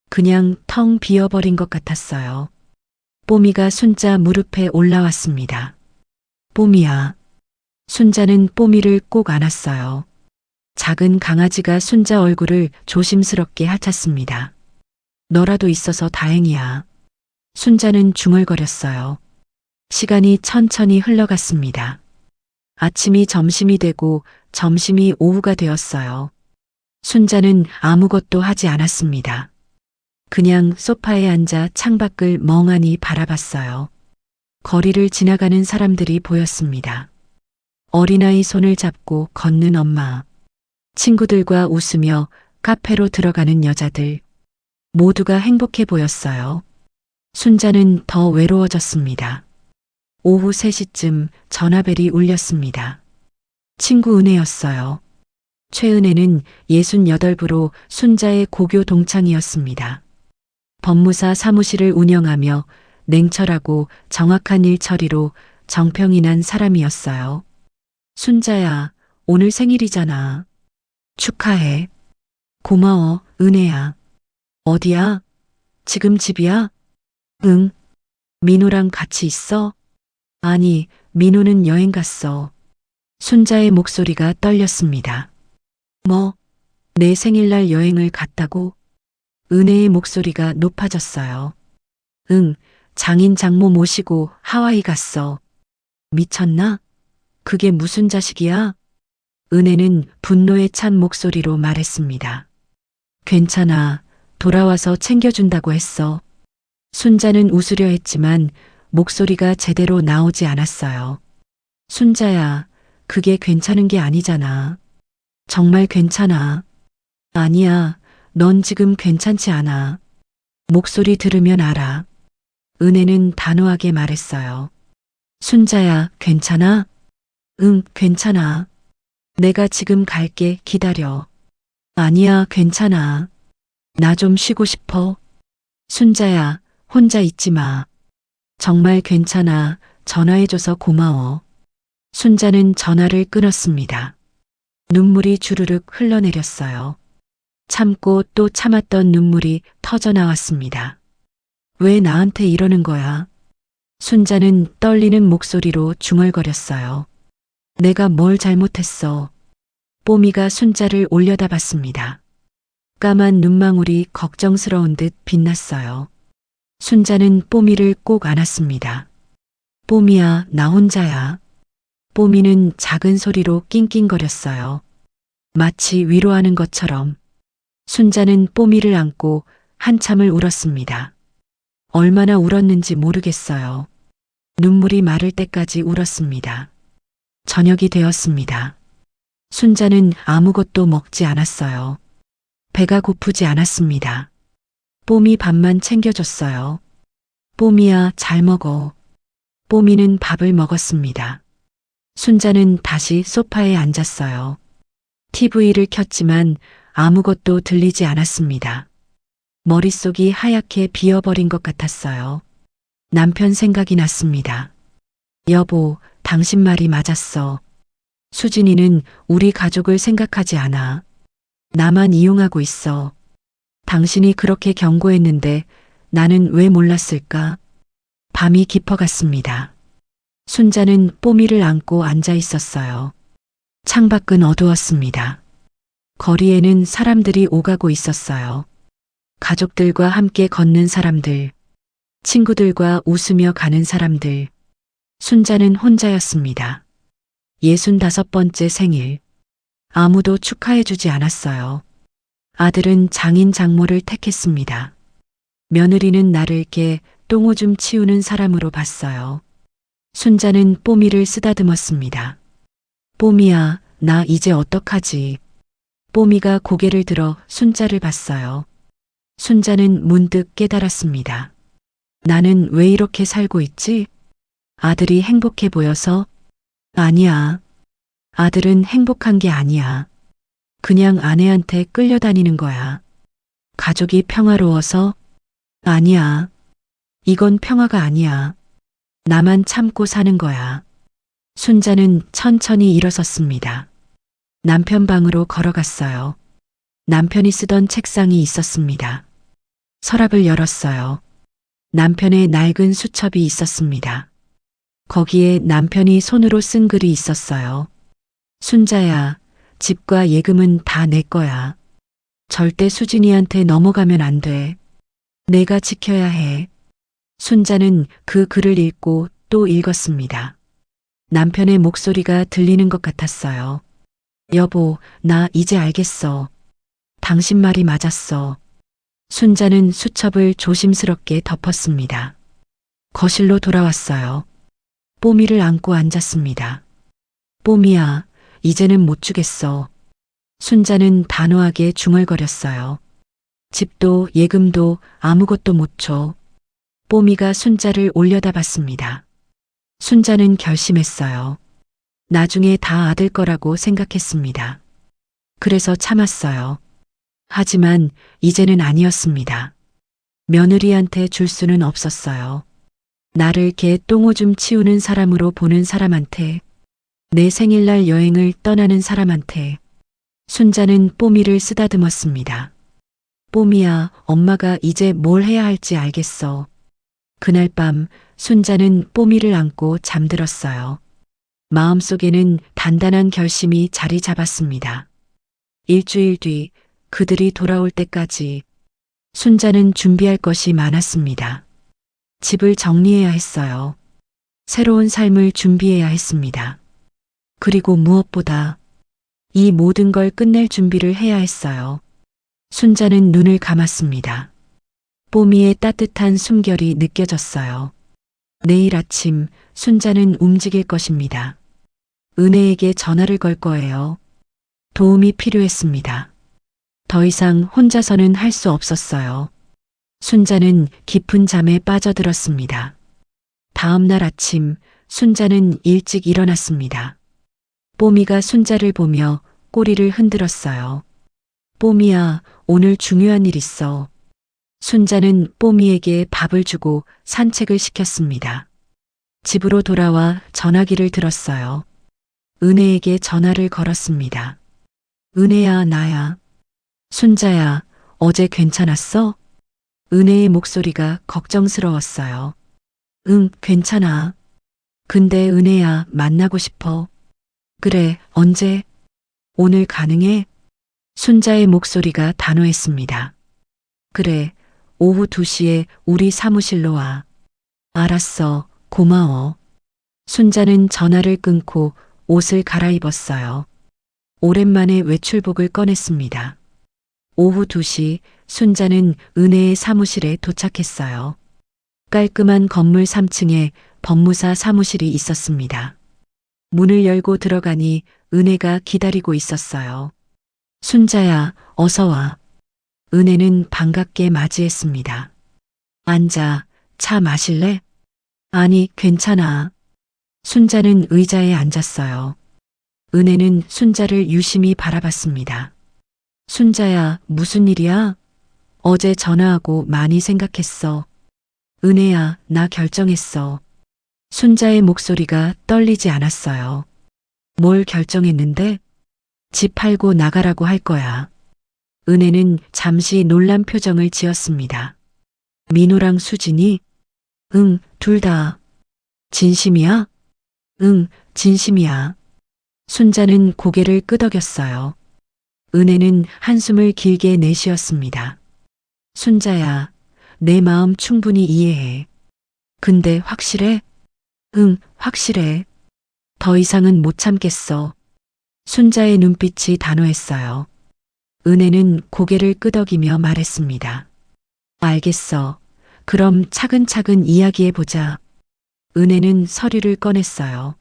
그냥 텅 비어버린 것 같았어요. 뽀미가 순자 무릎에 올라왔습니다. 뽀미야. 순자는 뽀미를 꼭 안았어요. 작은 강아지가 순자 얼굴을 조심스럽게 핥았습니다. 너라도 있어서 다행이야. 순자는 중얼거렸어요. 시간이 천천히 흘러갔습니다. 아침이 점심이 되고 점심이 오후가 되었어요. 순자는 아무것도 하지 않았습니다. 그냥 소파에 앉아 창밖을 멍하니 바라봤어요. 거리를 지나가는 사람들이 보였습니다. 어린아이 손을 잡고 걷는 엄마, 친구들과 웃으며 카페로 들어가는 여자들, 모두가 행복해 보였어요. 순자는 더 외로워졌습니다. 오후 3시쯤 전화벨이 울렸습니다. 친구 은혜였어요. 최은혜는 68부로 순자의 고교 동창이었습니다. 법무사 사무실을 운영하며 냉철하고 정확한 일 처리로 정평이 난 사람이었어요. 순자야, 오늘 생일이잖아. 축하해. 고마워, 은혜야. 어디야? 지금 집이야? 응. 민호랑 같이 있어? 아니, 민호는 여행 갔어. 순자의 목소리가 떨렸습니다. 뭐, 내 생일날 여행을 갔다고? 은혜의 목소리가 높아졌어요. 응, 장인 장모 모시고 하와이 갔어. 미쳤나? 그게 무슨 자식이야? 은혜는 분노에 찬 목소리로 말했습니다. 괜찮아. 돌아와서 챙겨준다고 했어. 순자는 웃으려 했지만 목소리가 제대로 나오지 않았어요. 순자야, 그게 괜찮은 게 아니잖아. 정말 괜찮아. 아니야, 넌 지금 괜찮지 않아. 목소리 들으면 알아. 은혜는 단호하게 말했어요. 순자야, 괜찮아? 응, 괜찮아. 내가 지금 갈게, 기다려. 아니야, 괜찮아. 나 좀 쉬고 싶어. 순자야, 혼자 있지 마. 정말 괜찮아. 전화해줘서 고마워. 순자는 전화를 끊었습니다. 눈물이 주르륵 흘러내렸어요. 참고 또 참았던 눈물이 터져 나왔습니다. 왜 나한테 이러는 거야? 순자는 떨리는 목소리로 중얼거렸어요. 내가 뭘 잘못했어. 뽀미가 순자를 올려다봤습니다. 까만 눈망울이 걱정스러운 듯 빛났어요. 순자는 뽀미를 꼭 안았습니다. 뽀미야, 나 혼자야. 뽀미는 작은 소리로 낑낑거렸어요. 마치 위로하는 것처럼. 순자는 뽀미를 안고 한참을 울었습니다. 얼마나 울었는지 모르겠어요. 눈물이 마를 때까지 울었습니다. 저녁이 되었습니다. 순자는 아무것도 먹지 않았어요. 배가 고프지 않았습니다. 뽀미 밥만 챙겨줬어요. 뽀미야, 잘 먹어. 뽀미는 밥을 먹었습니다. 순자는 다시 소파에 앉았어요. TV를 켰지만 아무것도 들리지 않았습니다. 머릿속이 하얗게 비어버린 것 같았어요. 남편 생각이 났습니다. 여보, 당신 말이 맞았어. 수진이는 우리 가족을 생각하지 않아. 나만 이용하고 있어. 당신이 그렇게 경고했는데 나는 왜 몰랐을까? 밤이 깊어갔습니다. 순자는 뽀미를 안고 앉아 있었어요. 창밖은 어두웠습니다. 거리에는 사람들이 오가고 있었어요. 가족들과 함께 걷는 사람들, 친구들과 웃으며 가는 사람들. 순자는 혼자였습니다. 65번째 생일. 아무도 축하해주지 않았어요. 아들은 장인 장모를 택했습니다. 며느리는 나를 깨 똥오줌 치우는 사람으로 봤어요. 순자는 뽀미를 쓰다듬었습니다. 뽀미야, 나 이제 어떡하지? 뽀미가 고개를 들어 순자를 봤어요. 순자는 문득 깨달았습니다. 나는 왜 이렇게 살고 있지? 아들이 행복해 보여서? 아니야. 아들은 행복한 게 아니야. 그냥 아내한테 끌려다니는 거야. 가족이 평화로워서? 아니야. 이건 평화가 아니야. 나만 참고 사는 거야. 순자는 천천히 일어섰습니다. 남편 방으로 걸어갔어요. 남편이 쓰던 책상이 있었습니다. 서랍을 열었어요. 남편의 낡은 수첩이 있었습니다. 거기에 남편이 손으로 쓴 글이 있었어요. 순자야, 집과 예금은 다 내 거야. 절대 수진이한테 넘어가면 안 돼. 내가 지켜야 해. 순자는 그 글을 읽고 또 읽었습니다. 남편의 목소리가 들리는 것 같았어요. 여보, 나 이제 알겠어. 당신 말이 맞았어. 순자는 수첩을 조심스럽게 덮었습니다. 거실로 돌아왔어요. 뽀미를 안고 앉았습니다. 뽀미야, 이제는 못 주겠어. 순자는 단호하게 중얼거렸어요. 집도 예금도 아무것도 못 줘. 뽀미가 순자를 올려다봤습니다. 순자는 결심했어요. 나중에 다 아들 거라고 생각했습니다. 그래서 참았어요. 하지만 이제는 아니었습니다. 며느리한테 줄 수는 없었어요. 나를 개 똥오줌 치우는 사람으로 보는 사람한테, 내 생일날 여행을 떠나는 사람한테. 순자는 뽀미를 쓰다듬었습니다. 뽀미야, 엄마가 이제 뭘 해야 할지 알겠어. 그날 밤 순자는 뽀미를 안고 잠들었어요. 마음속에는 단단한 결심이 자리 잡았습니다. 일주일 뒤 그들이 돌아올 때까지 순자는 준비할 것이 많았습니다. 집을 정리해야 했어요. 새로운 삶을 준비해야 했습니다. 그리고 무엇보다 이 모든 걸 끝낼 준비를 해야 했어요. 순자는 눈을 감았습니다. 뽀미의 따뜻한 숨결이 느껴졌어요. 내일 아침 순자는 움직일 것입니다. 은혜에게 전화를 걸 거예요. 도움이 필요했습니다. 더 이상 혼자서는 할 수 없었어요. 순자는 깊은 잠에 빠져들었습니다. 다음 날 아침 순자는 일찍 일어났습니다. 뽀미가 순자를 보며 꼬리를 흔들었어요. 뽀미야, 오늘 중요한 일 있어. 순자는 뽀미에게 밥을 주고 산책을 시켰습니다. 집으로 돌아와 전화기를 들었어요. 은혜에게 전화를 걸었습니다. 은혜야, 나야. 순자야, 어제 괜찮았어? 은혜의 목소리가 걱정스러웠어요. 응, 괜찮아. 근데 은혜야, 만나고 싶어. 그래, 언제? 오늘 가능해? 순자의 목소리가 단호했습니다. 그래, 오후 2시에 우리 사무실로 와. 알았어, 고마워. 순자는 전화를 끊고 옷을 갈아입었어요. 오랜만에 외출복을 꺼냈습니다. 오후 2시 순자는 은혜의 사무실에 도착했어요. 깔끔한 건물 3층에 법무사 사무실이 있었습니다. 문을 열고 들어가니 은혜가 기다리고 있었어요. 순자야, 어서 와. 은혜는 반갑게 맞이했습니다. 앉아, 차 마실래? 아니, 괜찮아. 순자는 의자에 앉았어요. 은혜는 순자를 유심히 바라봤습니다. 순자야, 무슨 일이야? 어제 전화하고 많이 생각했어. 은혜야, 나 결정했어. 순자의 목소리가 떨리지 않았어요. 뭘 결정했는데? 집 팔고 나가라고 할 거야. 은혜는 잠시 놀란 표정을 지었습니다. 민호랑 수진이? 응, 둘 다. 진심이야? 응, 진심이야. 순자는 고개를 끄덕였어요. 은혜는 한숨을 길게 내쉬었습니다. 순자야, 내 마음 충분히 이해해. 근데 확실해? 응, 확실해. 더 이상은 못 참겠어. 순자의 눈빛이 단호했어요. 은혜는 고개를 끄덕이며 말했습니다. 알겠어. 그럼 차근차근 이야기해보자. 은혜는 서류를 꺼냈어요.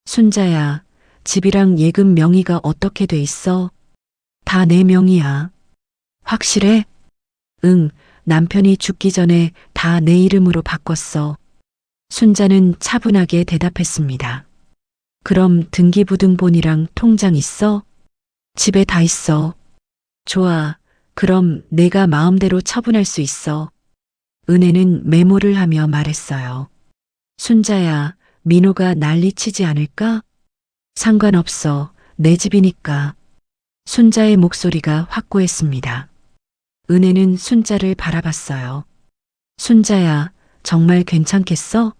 순자야, 집이랑 예금 명의가 어떻게 돼 있어? 다 내 명의야. 확실해? 응, 남편이 죽기 전에 다 내 이름으로 바꿨어. 순자는 차분하게 대답했습니다. 그럼 등기부등본이랑 통장 있어? 집에 다 있어. 좋아. 그럼 내가 마음대로 처분할 수 있어. 은혜는 메모를 하며 말했어요. 순자야, 민호가 난리치지 않을까? 상관없어. 내 집이니까. 순자의 목소리가 확고했습니다. 은혜는 순자를 바라봤어요. 순자야, 정말 괜찮겠어?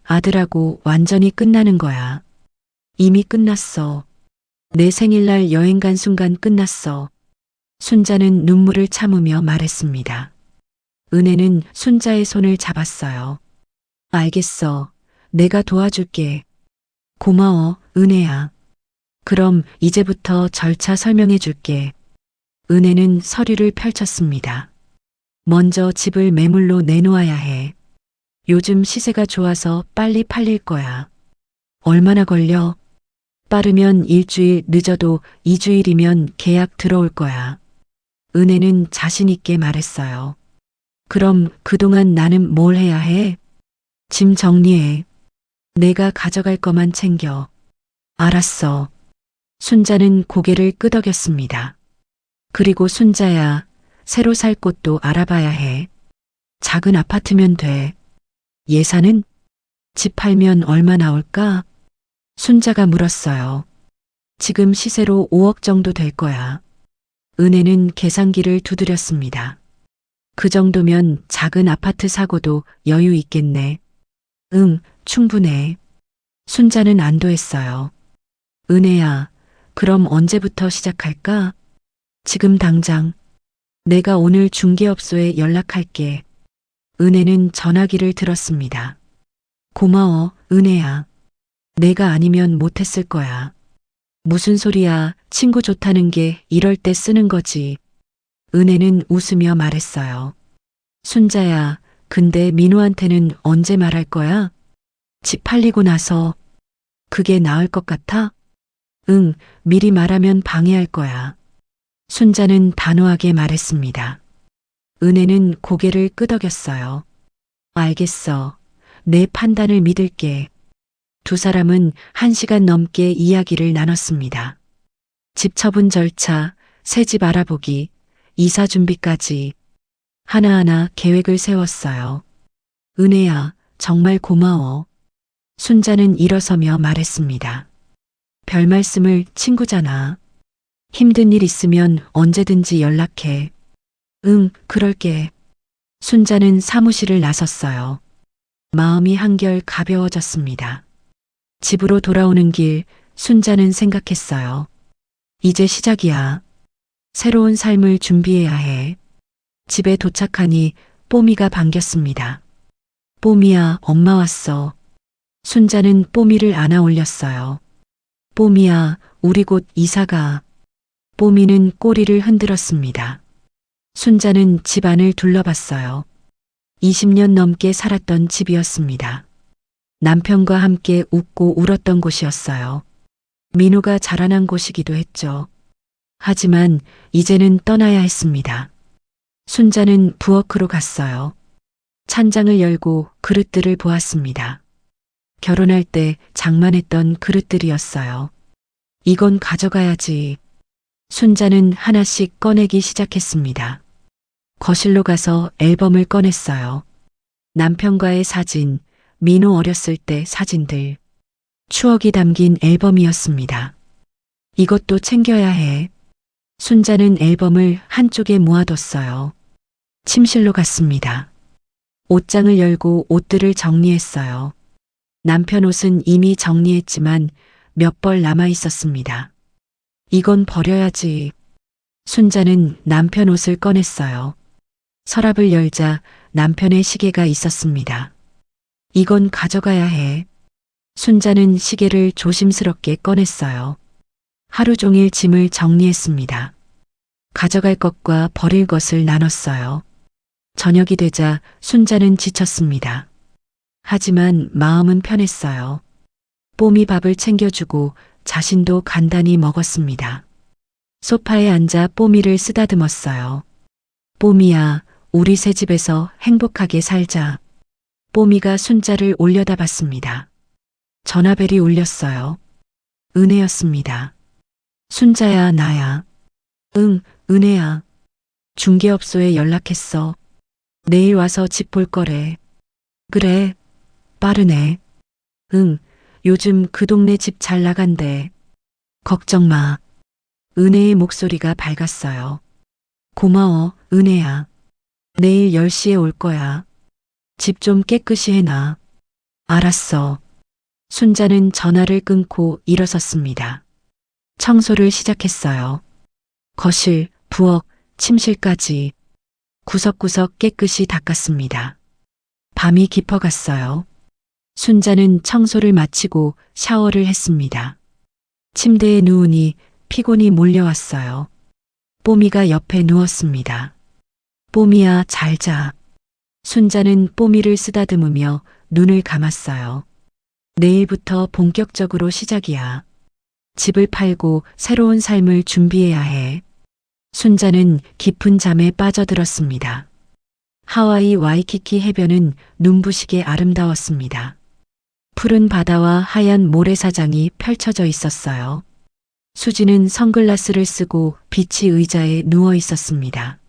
아들하고 완전히 끝나는 거야. 이미 끝났어. 내 생일날 여행 간 순간 끝났어. 순자는 눈물을 참으며 말했습니다. 은혜는 순자의 손을 잡았어요. 알겠어. 내가 도와줄게. 고마워, 은혜야. 그럼 이제부터 절차 설명해 줄게. 은혜는 서류를 펼쳤습니다. 먼저 집을 매물로 내놓아야 해. 요즘 시세가 좋아서 빨리 팔릴 거야. 얼마나 걸려? 빠르면 일주일, 늦어도 2주일이면 계약 들어올 거야. 은혜는 자신 있게 말했어요. 그럼 그동안 나는 뭘 해야 해? 짐 정리해. 내가 가져갈 거만 챙겨. 알았어. 순자는 고개를 끄덕였습니다. 그리고 순자야, 새로 살 곳도 알아봐야 해. 작은 아파트면 돼. 예산은? 집 팔면 얼마 나올까? 순자가 물었어요. 지금 시세로 5억 정도 될 거야. 은혜는 계산기를 두드렸습니다. 그 정도면 작은 아파트 사고도 여유 있겠네. 응, 충분해. 순자는 안도했어요. 은혜야, 그럼 언제부터 시작할까? 지금 당장. 내가 오늘 중개업소에 연락할게. 은혜는 전화기를 들었습니다. 고마워, 은혜야. 내가 아니면 못했을 거야. 무슨 소리야, 친구 좋다는 게 이럴 때 쓰는 거지. 은혜는 웃으며 말했어요. 순자야, 근데 민호한테는 언제 말할 거야? 집 팔리고 나서. 그게 나을 것 같아? 응, 미리 말하면 방해할 거야. 순자는 단호하게 말했습니다. 은혜는 고개를 끄덕였어요. 알겠어. 내 판단을 믿을게. 두 사람은 1시간 넘게 이야기를 나눴습니다. 집 처분 절차, 새집 알아보기, 이사 준비까지 하나하나 계획을 세웠어요. 은혜야, 정말 고마워. 순자는 일어서며 말했습니다. 별 말씀을, 친구잖아. 힘든 일 있으면 언제든지 연락해. 응, 그럴게. 순자는 사무실을 나섰어요. 마음이 한결 가벼워졌습니다. 집으로 돌아오는 길, 순자는 생각했어요. 이제 시작이야. 새로운 삶을 준비해야 해. 집에 도착하니 뽀미가 반겼습니다. 뽀미야, 엄마 왔어. 순자는 뽀미를 안아 올렸어요. 뽀미야, 우리 곧 이사가. 뽀미는 꼬리를 흔들었습니다. 순자는 집 안을 둘러봤어요. 20년 넘게 살았던 집이었습니다. 남편과 함께 웃고 울었던 곳이었어요. 민호가 자라난 곳이기도 했죠. 하지만 이제는 떠나야 했습니다. 순자는 부엌으로 갔어요. 찬장을 열고 그릇들을 보았습니다. 결혼할 때 장만했던 그릇들이었어요. 이건 가져가야지. 순자는 하나씩 꺼내기 시작했습니다. 거실로 가서 앨범을 꺼냈어요. 남편과의 사진, 민호 어렸을 때 사진들. 추억이 담긴 앨범이었습니다. 이것도 챙겨야 해. 순자는 앨범을 한쪽에 모아뒀어요. 침실로 갔습니다. 옷장을 열고 옷들을 정리했어요. 남편 옷은 이미 정리했지만 몇 벌 남아 있었습니다. 이건 버려야지. 순자는 남편 옷을 꺼냈어요. 서랍을 열자 남편의 시계가 있었습니다. 이건 가져가야 해. 순자는 시계를 조심스럽게 꺼냈어요. 하루 종일 짐을 정리했습니다. 가져갈 것과 버릴 것을 나눴어요. 저녁이 되자 순자는 지쳤습니다. 하지만 마음은 편했어요. 뽀미 밥을 챙겨주고 자신도 간단히 먹었습니다. 소파에 앉아 뽀미를 쓰다듬었어요. 뽀미야, 우리 새 집에서 행복하게 살자. 뽀미가 순자를 올려다봤습니다. 전화벨이 울렸어요. 은혜였습니다. 순자야, 나야. 응, 은혜야. 중개업소에 연락했어. 내일 와서 집 볼 거래. 그래, 빠르네. 응, 요즘 그 동네 집 잘 나간대. 걱정 마. 은혜의 목소리가 밝았어요. 고마워, 은혜야. 내일 10시에 올 거야. 집 좀 깨끗이 해놔. 알았어. 순자는 전화를 끊고 일어섰습니다. 청소를 시작했어요. 거실, 부엌, 침실까지 구석구석 깨끗이 닦았습니다. 밤이 깊어갔어요. 순자는 청소를 마치고 샤워를 했습니다. 침대에 누우니 피곤이 몰려왔어요. 뽀미가 옆에 누웠습니다. 뽀미야, 잘 자. 순자는 뽀미를 쓰다듬으며 눈을 감았어요. 내일부터 본격적으로 시작이야. 집을 팔고 새로운 삶을 준비해야 해. 순자는 깊은 잠에 빠져들었습니다. 하와이 와이키키 해변은 눈부시게 아름다웠습니다. 푸른 바다와 하얀 모래사장이 펼쳐져 있었어요. 수지는 선글라스를 쓰고 빛이 의자에 누워 있었습니다.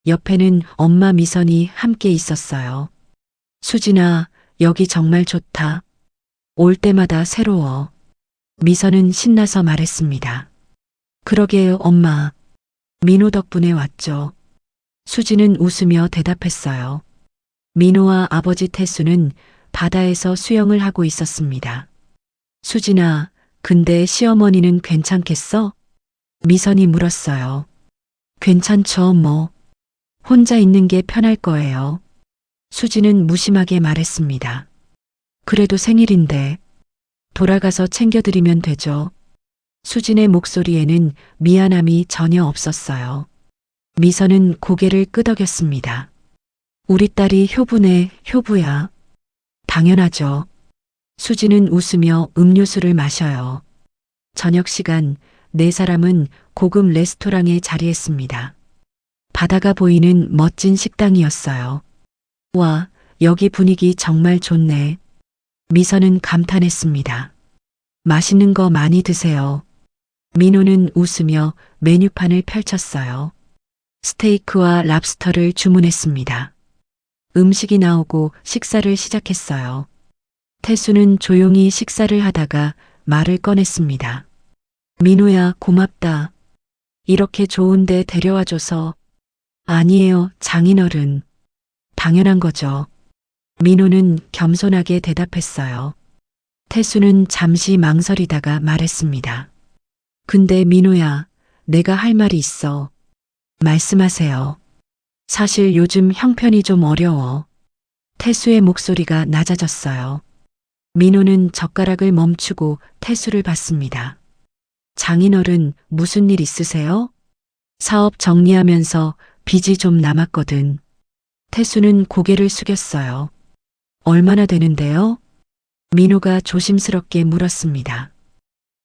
옆에는 엄마 미선이 함께 있었어요. 수진아, 여기 정말 좋다. 올 때마다 새로워. 미선은 신나서 말했습니다. 그러게요, 엄마. 민호 덕분에 왔죠. 수지는 웃으며 대답했어요. 민호와 아버지 태수는 바다에서 수영을 하고 있었습니다. 수진아, 근데 시어머니는 괜찮겠어? 미선이 물었어요. 괜찮죠, 뭐. 혼자 있는 게 편할 거예요. 수지는 무심하게 말했습니다. 그래도 생일인데 돌아가서 챙겨드리면 되죠. 수진의 목소리에는 미안함이 전혀 없었어요. 미선은 고개를 끄덕였습니다. 우리 딸이 효부네, 효부야. 당연하죠. 수지는 웃으며 음료수를 마셔요. 저녁 시간 네 사람은 고급 레스토랑에 자리했습니다. 바다가 보이는 멋진 식당이었어요. 와, 여기 분위기 정말 좋네. 미선은 감탄했습니다. 맛있는 거 많이 드세요. 민호는 웃으며 메뉴판을 펼쳤어요. 스테이크와 랍스터를 주문했습니다. 음식이 나오고 식사를 시작했어요. 태수는 조용히 식사를 하다가 말을 꺼냈습니다. 민호야, 고맙다. 이렇게 좋은데 데려와줘서. 아니에요, 장인어른. 당연한 거죠. 민호는 겸손하게 대답했어요. 태수는 잠시 망설이다가 말했습니다. 근데 민호야, 내가 할 말이 있어. 말씀하세요. 사실 요즘 형편이 좀 어려워. 태수의 목소리가 낮아졌어요. 민호는 젓가락을 멈추고 태수를 봤습니다. 장인어른, 무슨 일 있으세요? 사업 정리하면서 빚이 좀 남았거든. 태수는 고개를 숙였어요. 얼마나 되는데요? 민호가 조심스럽게 물었습니다.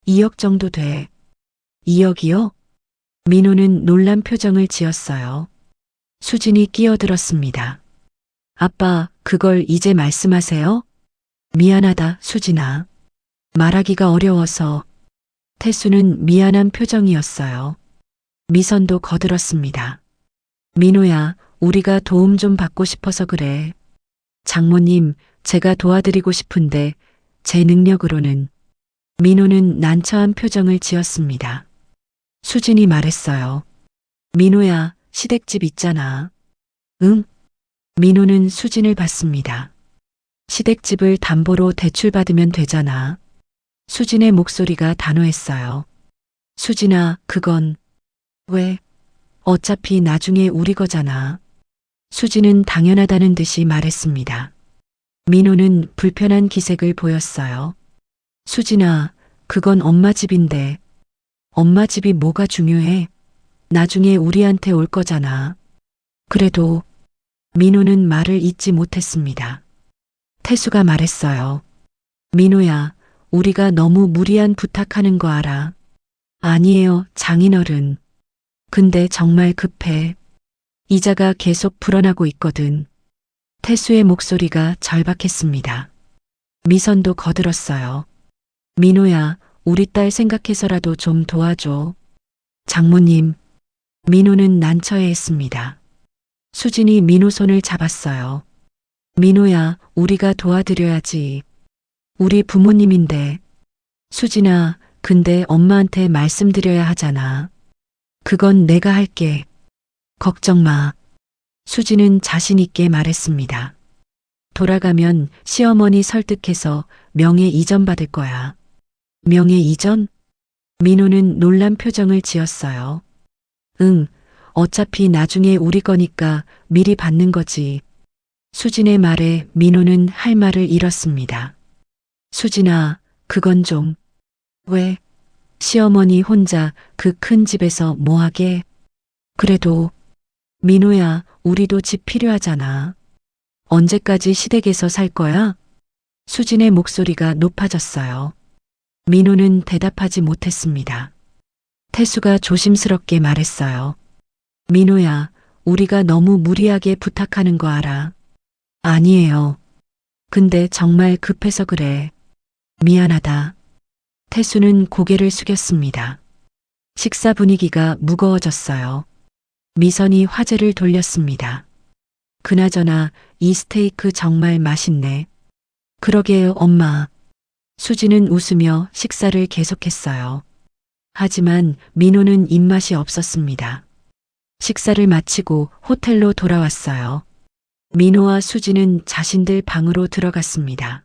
2억 정도 돼. 2억이요? 민호는 놀란 표정을 지었어요. 수진이 끼어들었습니다. 아빠, 그걸 이제 말씀하세요? 미안하다, 수진아. 말하기가 어려워서. 태수는 미안한 표정이었어요. 미선도 거들었습니다. 민호야, 우리가 도움 좀 받고 싶어서 그래. 장모님, 제가 도와드리고 싶은데 제 능력으로는. 민호는 난처한 표정을 지었습니다. 수진이 말했어요. 민호야, 시댁집 있잖아. 응? 민호는 수진을 봤습니다. 시댁집을 담보로 대출받으면 되잖아. 수진의 목소리가 단호했어요. 수진아, 그건. 왜? 어차피 나중에 우리 거잖아. 수진은 당연하다는 듯이 말했습니다. 민호는 불편한 기색을 보였어요. 수진아, 그건 엄마 집인데. 엄마 집이 뭐가 중요해? 나중에 우리한테 올 거잖아. 그래도 민호는 말을 잇지 못했습니다. 태수가 말했어요. 민호야, 우리가 너무 무리한 부탁하는 거 알아. 아니에요, 장인어른. 근데 정말 급해. 이자가 계속 불어나고 있거든. 태수의 목소리가 절박했습니다. 미선도 거들었어요. 민호야, 우리 딸 생각해서라도 좀 도와줘. 장모님. 민호는 난처해했습니다. 수진이 민호 손을 잡았어요. 민호야, 우리가 도와드려야지. 우리 부모님인데. 수진아, 근데 엄마한테 말씀드려야 하잖아. 그건 내가 할게. 걱정 마. 수진은 자신 있게 말했습니다. 돌아가면 시어머니 설득해서 명예 이전 받을 거야. 명예 이전? 민호는 놀란 표정을 지었어요. 응, 어차피 나중에 우리 거니까 미리 받는 거지. 수진의 말에 민호는 할 말을 잃었습니다. 수진아, 그건 좀. 왜? 시어머니 혼자 그 큰 집에서 뭐하게? 그래도. 민호야, 우리도 집 필요하잖아. 언제까지 시댁에서 살 거야? 수진의 목소리가 높아졌어요. 민호는 대답하지 못했습니다. 태수가 조심스럽게 말했어요. 민호야, 우리가 너무 무리하게 부탁하는 거 알아. 아니에요. 근데 정말 급해서 그래. 미안하다. 태수는 고개를 숙였습니다. 식사 분위기가 무거워졌어요. 미선이 화제를 돌렸습니다. 그나저나 이 스테이크 정말 맛있네. 그러게요, 엄마. 수지는 웃으며 식사를 계속했어요. 하지만 민호는 입맛이 없었습니다. 식사를 마치고 호텔로 돌아왔어요. 민호와 수진은 자신들 방으로 들어갔습니다.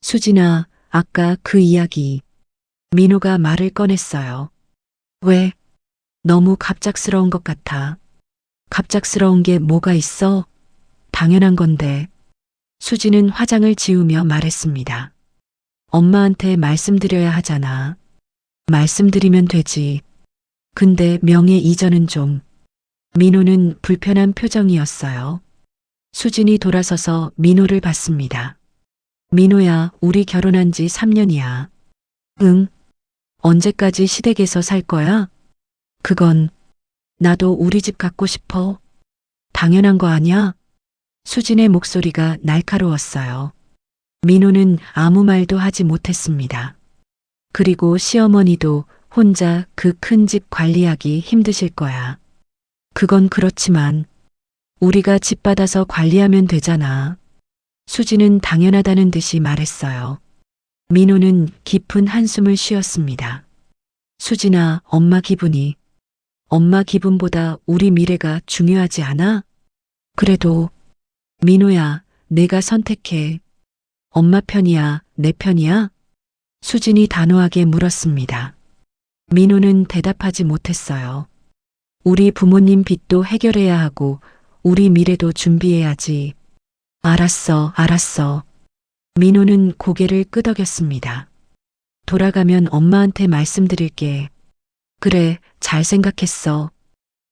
수진아, 아까 그 이야기. 민호가 말을 꺼냈어요. 왜? 너무 갑작스러운 것 같아. 갑작스러운 게 뭐가 있어? 당연한 건데. 수진은 화장을 지우며 말했습니다. 엄마한테 말씀드려야 하잖아. 말씀드리면 되지. 근데 명예 이전은 좀. 민호는 불편한 표정이었어요. 수진이 돌아서서 민호를 봤습니다. 민호야, 우리 결혼한 지 3년이야. 응? 언제까지 시댁에서 살 거야? 그건 나도 우리 집 갖고 싶어. 당연한 거 아니야? 수진의 목소리가 날카로웠어요. 민호는 아무 말도 하지 못했습니다. 그리고 시어머니도 혼자 그 큰 집 관리하기 힘드실 거야. 그건 그렇지만 우리가 집 받아서 관리하면 되잖아. 수진은 당연하다는 듯이 말했어요. 민호는 깊은 한숨을 쉬었습니다. 수진아, 엄마 기분보다 우리 미래가 중요하지 않아? 그래도 민호야, 내가 선택해. 엄마 편이야, 내 편이야? 수진이 단호하게 물었습니다. 민호는 대답하지 못했어요. 우리 부모님 빚도 해결해야 하고 우리 미래도 준비해야지. 알았어. 민호는 고개를 끄덕였습니다. 돌아가면 엄마한테 말씀드릴게. 그래, 잘 생각했어.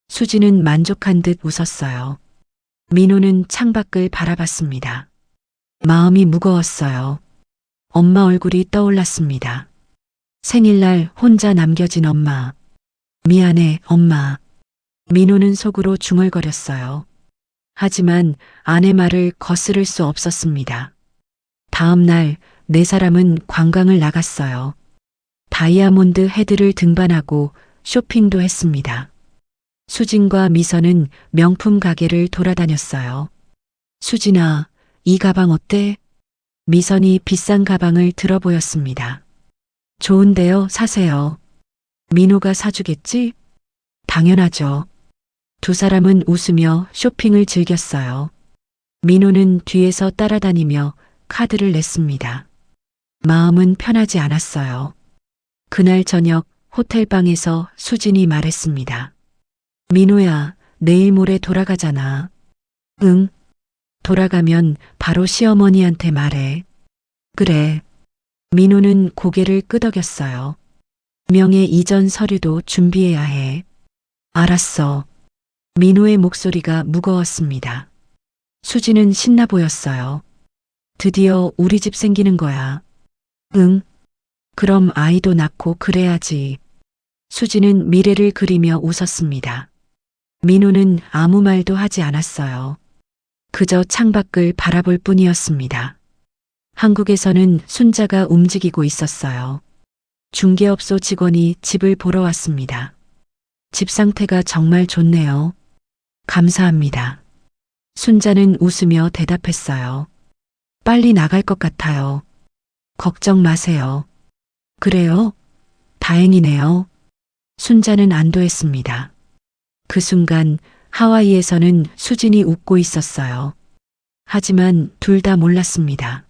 수지는 만족한 듯 웃었어요. 민호는 창밖을 바라봤습니다. 마음이 무거웠어요. 엄마 얼굴이 떠올랐습니다. 생일날 혼자 남겨진 엄마. 미안해, 엄마. 민호는 속으로 중얼거렸어요. 하지만 아내 말을 거스를 수 없었습니다. 다음 날 네 사람은 관광을 나갔어요. 다이아몬드 헤드를 등반하고 쇼핑도 했습니다. 수진과 미선은 명품 가게를 돌아다녔어요. 수진아, 이 가방 어때? 미선이 비싼 가방을 들어 보였습니다. 좋은데요, 사세요. 민호가 사주겠지? 당연하죠. 두 사람은 웃으며 쇼핑을 즐겼어요. 민호는 뒤에서 따라다니며 카드를 냈습니다. 마음은 편하지 않았어요. 그날 저녁 호텔방에서 수진이 말했습니다. 민호야, 내일 모레 돌아가잖아. 응. 돌아가면 바로 시어머니한테 말해. 그래. 민호는 고개를 끄덕였어요. 명예 이전 서류도 준비해야 해. 알았어. 민호의 목소리가 무거웠습니다. 수진은 신나 보였어요. 드디어 우리 집 생기는 거야. 응. 그럼 아이도 낳고 그래야지. 수진은 미래를 그리며 웃었습니다. 민호는 아무 말도 하지 않았어요. 그저 창밖을 바라볼 뿐이었습니다. 한국에서는 순자가 움직이고 있었어요. 중개업소 직원이 집을 보러 왔습니다. 집 상태가 정말 좋네요. 감사합니다. 순자는 웃으며 대답했어요. 빨리 나갈 것 같아요. 걱정 마세요. 그래요? 다행이네요. 순자는 안도했습니다. 그 순간 하와이에서는 수진이 웃고 있었어요. 하지만 둘 다 몰랐습니다.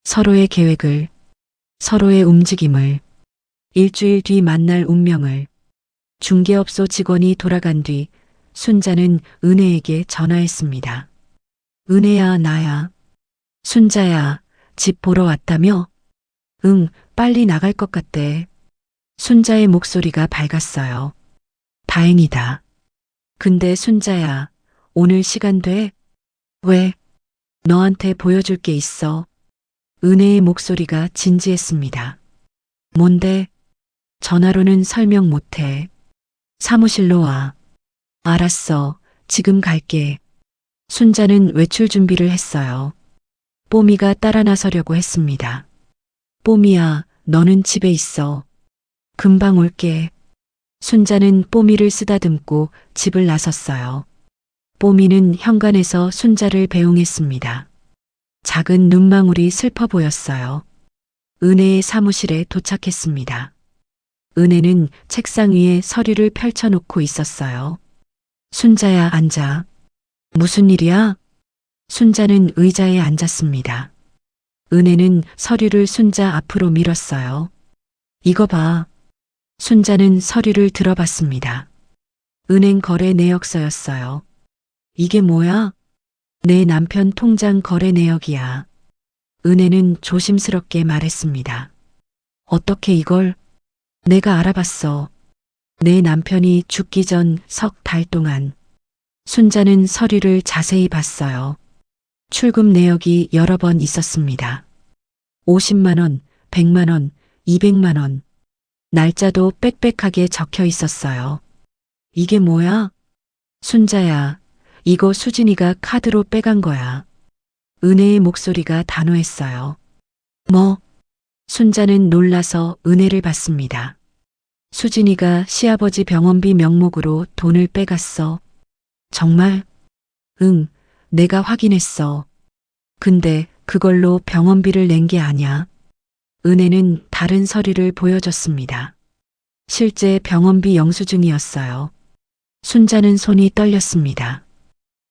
서로의 계획을, 서로의 움직임을, 일주일 뒤 만날 운명을. 중개업소 직원이 돌아간 뒤 순자는 은혜에게 전화했습니다. 은혜야, 나야. 순자야, 집 보러 왔다며? 응, 빨리 나갈 것 같대. 순자의 목소리가 밝았어요. 다행이다. 근데 순자야, 오늘 시간 돼? 왜? 너한테 보여줄 게 있어. 은혜의 목소리가 진지했습니다. 뭔데? 전화로는 설명 못해. 사무실로 와. 알았어. 지금 갈게. 순자는 외출 준비를 했어요. 뽀미가 따라 나서려고 했습니다. 뽀미야, 너는 집에 있어. 금방 올게. 순자는 뽀미를 쓰다듬고 집을 나섰어요. 뽀미는 현관에서 순자를 배웅했습니다. 작은 눈망울이 슬퍼 보였어요. 은혜의 사무실에 도착했습니다. 은혜는 책상 위에 서류를 펼쳐놓고 있었어요. 순자야, 앉아. 무슨 일이야? 순자는 의자에 앉았습니다. 은혜는 서류를 순자 앞으로 밀었어요. 이거 봐. 순자는 서류를 들어봤습니다. 은행 거래 내역서였어요. 이게 뭐야? 내 남편 통장 거래 내역이야. 은혜는 조심스럽게 말했습니다. 어떻게 이걸? 내가 알아봤어. 내 남편이 죽기 전 석 달 동안. 순자는 서류를 자세히 봤어요. 출금 내역이 여러 번 있었습니다. 50만 원, 100만 원, 200만 원. 날짜도 빽빽하게 적혀 있었어요. 이게 뭐야? 순자야, 이거 수진이가 카드로 빼간 거야. 은혜의 목소리가 단호했어요. 뭐? 순자는 놀라서 은혜를 봤습니다. 수진이가 시아버지 병원비 명목으로 돈을 빼갔어. 정말? 응, 내가 확인했어. 근데 그걸로 병원비를 낸 게 아냐. 은혜는 다른 서류를 보여줬습니다. 실제 병원비 영수증이었어요. 순자는 손이 떨렸습니다.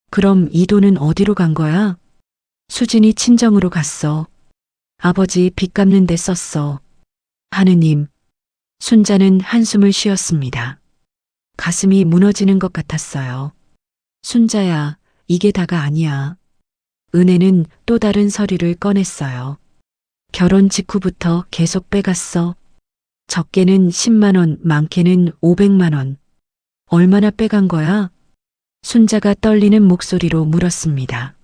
그럼 이 돈은 어디로 간 거야? 수진이 친정으로 갔어. 아버지 빚 갚는 데 썼어. 하느님. 순자는 한숨을 쉬었습니다. 가슴이 무너지는 것 같았어요. 순자야, 이게 다가 아니야. 은혜는 또 다른 서류를 꺼냈어요. 결혼 직후부터 계속 빼갔어. 적게는 10만 원, 많게는 500만 원. 얼마나 빼간 거야? 순자가 떨리는 목소리로 물었습니다.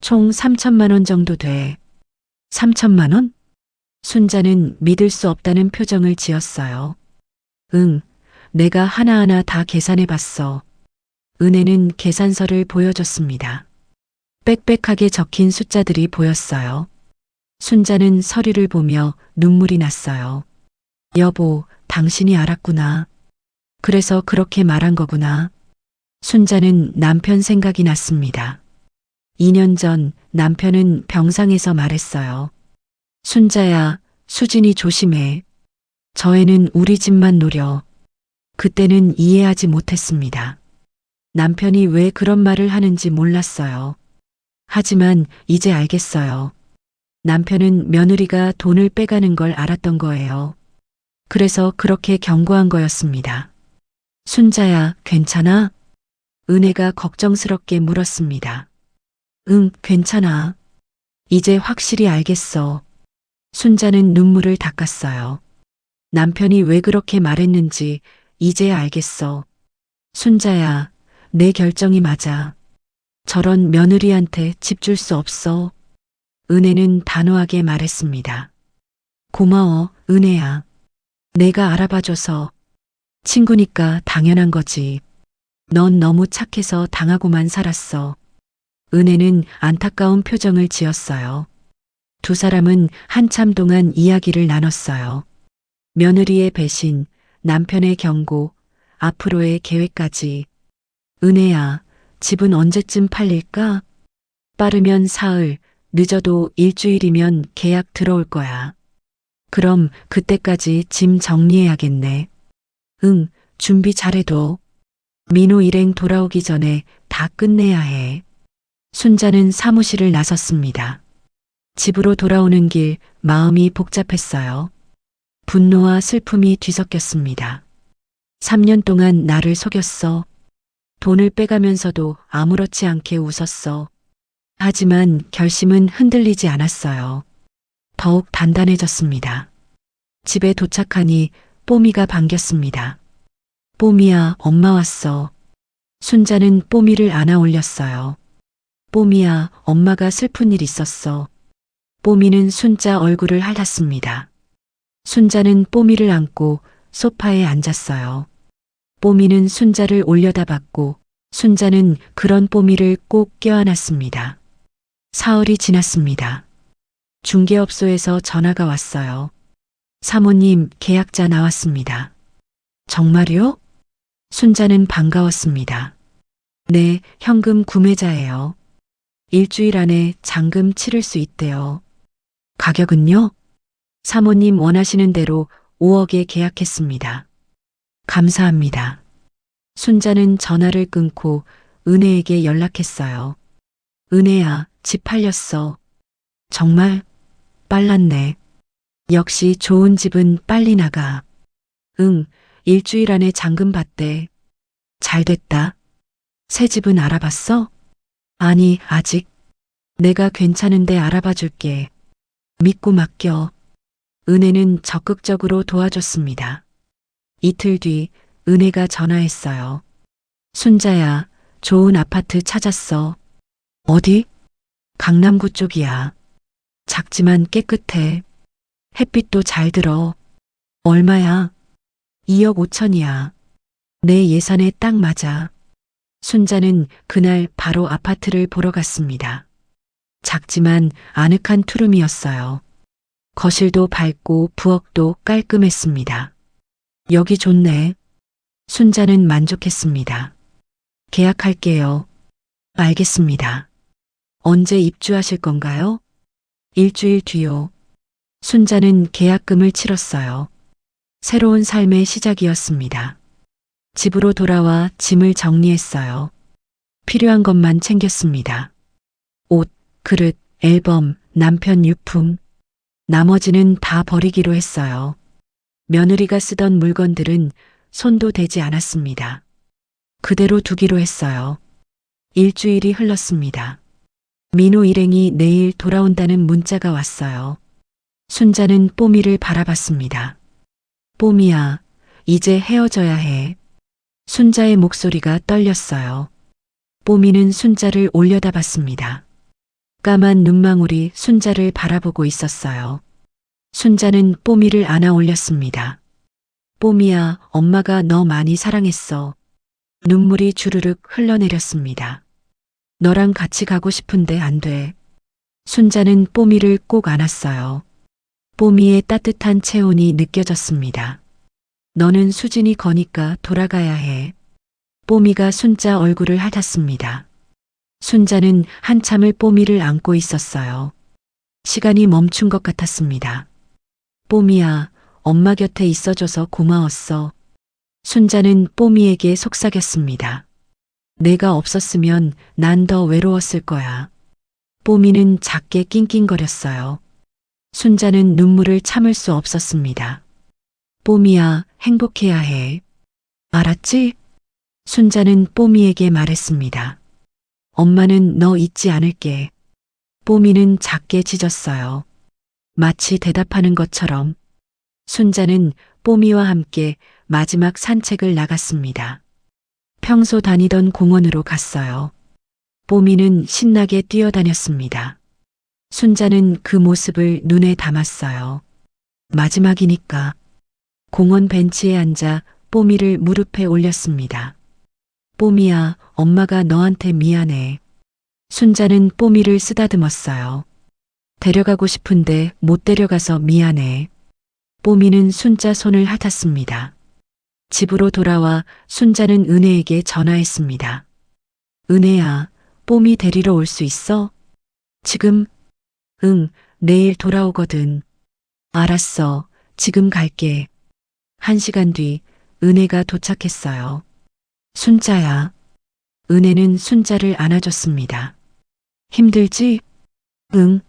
총 3천만 원 정도 돼. 3천만 원? 순자는 믿을 수 없다는 표정을 지었어요. 응, 내가 하나하나 다 계산해 봤어. 은혜는 계산서를 보여줬습니다. 빽빽하게 적힌 숫자들이 보였어요. 순자는 서류를 보며 눈물이 났어요. 여보, 당신이 알았구나. 그래서 그렇게 말한 거구나. 순자는 남편 생각이 났습니다. 2년 전 남편은 병상에서 말했어요. 순자야, 수진이 조심해. 저 애는 우리 집만 노려. 그때는 이해하지 못했습니다. 남편이 왜 그런 말을 하는지 몰랐어요. 하지만 이제 알겠어요. 남편은 며느리가 돈을 빼가는 걸 알았던 거예요. 그래서 그렇게 경고한 거였습니다. 순자야, 괜찮아? 은혜가 걱정스럽게 물었습니다. 응, 괜찮아. 이제 확실히 알겠어. 순자는 눈물을 닦았어요. 남편이 왜 그렇게 말했는지 이제야 알겠어. 순자야, 내 결정이 맞아. 저런 며느리한테 집 줄 수 없어. 은혜는 단호하게 말했습니다. 고마워, 은혜야. 내가 알아봐줘서. 친구니까 당연한 거지. 넌 너무 착해서 당하고만 살았어. 은혜는 안타까운 표정을 지었어요. 두 사람은 한참 동안 이야기를 나눴어요. 며느리의 배신, 남편의 경고, 앞으로의 계획까지. 은혜야, 집은 언제쯤 팔릴까? 빠르면 사흘, 늦어도 일주일이면 계약 들어올 거야. 그럼 그때까지 짐 정리해야겠네. 응, 준비 잘해둬. 민호 일행 돌아오기 전에 다 끝내야 해. 순자는 사무실을 나섰습니다. 집으로 돌아오는 길 마음이 복잡했어요. 분노와 슬픔이 뒤섞였습니다. 3년 동안 나를 속였어. 돈을 빼가면서도 아무렇지 않게 웃었어. 하지만 결심은 흔들리지 않았어요. 더욱 단단해졌습니다. 집에 도착하니 뽀미가 반겼습니다. 뽀미야, 엄마 왔어. 순자는 뽀미를 안아 올렸어요. 뽀미야, 엄마가 슬픈 일 있었어. 뽀미는 순자 얼굴을 핥았습니다. 순자는 뽀미를 안고 소파에 앉았어요. 뽀미는 순자를 올려다봤고 순자는 그런 뽀미를 꼭 껴안았습니다. 사흘이 지났습니다. 중개업소에서 전화가 왔어요. 사모님, 계약자 나왔습니다. 정말요? 순자는 반가웠습니다. 네, 현금 구매자예요. 일주일 안에 잔금 치를 수 있대요. 가격은요? 사모님 원하시는 대로 5억에 계약했습니다. 감사합니다. 순자는 전화를 끊고 은혜에게 연락했어요. 은혜야, 집 팔렸어. 정말 빨랐네. 역시 좋은 집은 빨리 나가. 응, 일주일 안에 잔금 받대. 잘 됐다. 새 집은 알아봤어? 아니, 아직. 내가 괜찮은데 알아봐 줄게. 믿고 맡겨. 은혜는 적극적으로 도와줬습니다. 이틀 뒤 은혜가 전화했어요. 순자야, 좋은 아파트 찾았어. 어디? 강남구 쪽이야. 작지만 깨끗해. 햇빛도 잘 들어. 얼마야? 2억 5천이야. 내 예산에 딱 맞아. 순자는 그날 바로 아파트를 보러 갔습니다. 작지만 아늑한 투룸이었어요. 거실도 밝고 부엌도 깔끔했습니다. 여기 좋네. 순자는 만족했습니다. 계약할게요. 알겠습니다. 언제 입주하실 건가요? 일주일 뒤요. 순자는 계약금을 치렀어요. 새로운 삶의 시작이었습니다. 집으로 돌아와 짐을 정리했어요. 필요한 것만 챙겼습니다. 옷, 그릇, 앨범, 남편 유품. 나머지는 다 버리기로 했어요. 며느리가 쓰던 물건들은 손도 대지 않았습니다. 그대로 두기로 했어요. 일주일이 흘렀습니다. 민호 일행이 내일 돌아온다는 문자가 왔어요. 순자는 뽀미를 바라봤습니다. 뽀미야, 이제 헤어져야 해. 순자의 목소리가 떨렸어요. 뽀미는 순자를 올려다봤습니다. 까만 눈망울이 순자를 바라보고 있었어요. 순자는 뽀미를 안아 올렸습니다. 뽀미야, 엄마가 너 많이 사랑했어. 눈물이 주르륵 흘러내렸습니다. 너랑 같이 가고 싶은데 안 돼. 순자는 뽀미를 꼭 안았어요. 뽀미의 따뜻한 체온이 느껴졌습니다. 너는 수진이 거니까 돌아가야 해. 뽀미가 순자 얼굴을 핥았습니다. 순자는 한참을 뽀미를 안고 있었어요. 시간이 멈춘 것 같았습니다. 뽀미야, 엄마 곁에 있어줘서 고마웠어. 순자는 뽀미에게 속삭였습니다. 내가 없었으면 난 더 외로웠을 거야. 뽀미는 작게 낑낑거렸어요. 순자는 눈물을 참을 수 없었습니다. 뽀미야, 행복해야 해. 알았지? 순자는 뽀미에게 말했습니다. 엄마는 너 잊지 않을게. 뽀미는 작게 짖었어요. 마치 대답하는 것처럼. 순자는 뽀미와 함께 마지막 산책을 나갔습니다. 평소 다니던 공원으로 갔어요. 뽀미는 신나게 뛰어다녔습니다. 순자는 그 모습을 눈에 담았어요. 마지막이니까. 공원 벤치에 앉아 뽀미를 무릎에 올렸습니다. 뽀미야, 엄마가 너한테 미안해. 순자는 뽀미를 쓰다듬었어요. 데려가고 싶은데 못 데려가서 미안해. 뽀미는 순자 손을 핥았습니다. 집으로 돌아와 순자는 은혜에게 전화했습니다. 은혜야, 뽀미 데리러 올 수 있어? 지금? 응, 내일 돌아오거든. 알았어, 지금 갈게. 1시간 뒤 은혜가 도착했어요. 순자야. 은혜는 순자를 안아줬습니다. 힘들지? 응.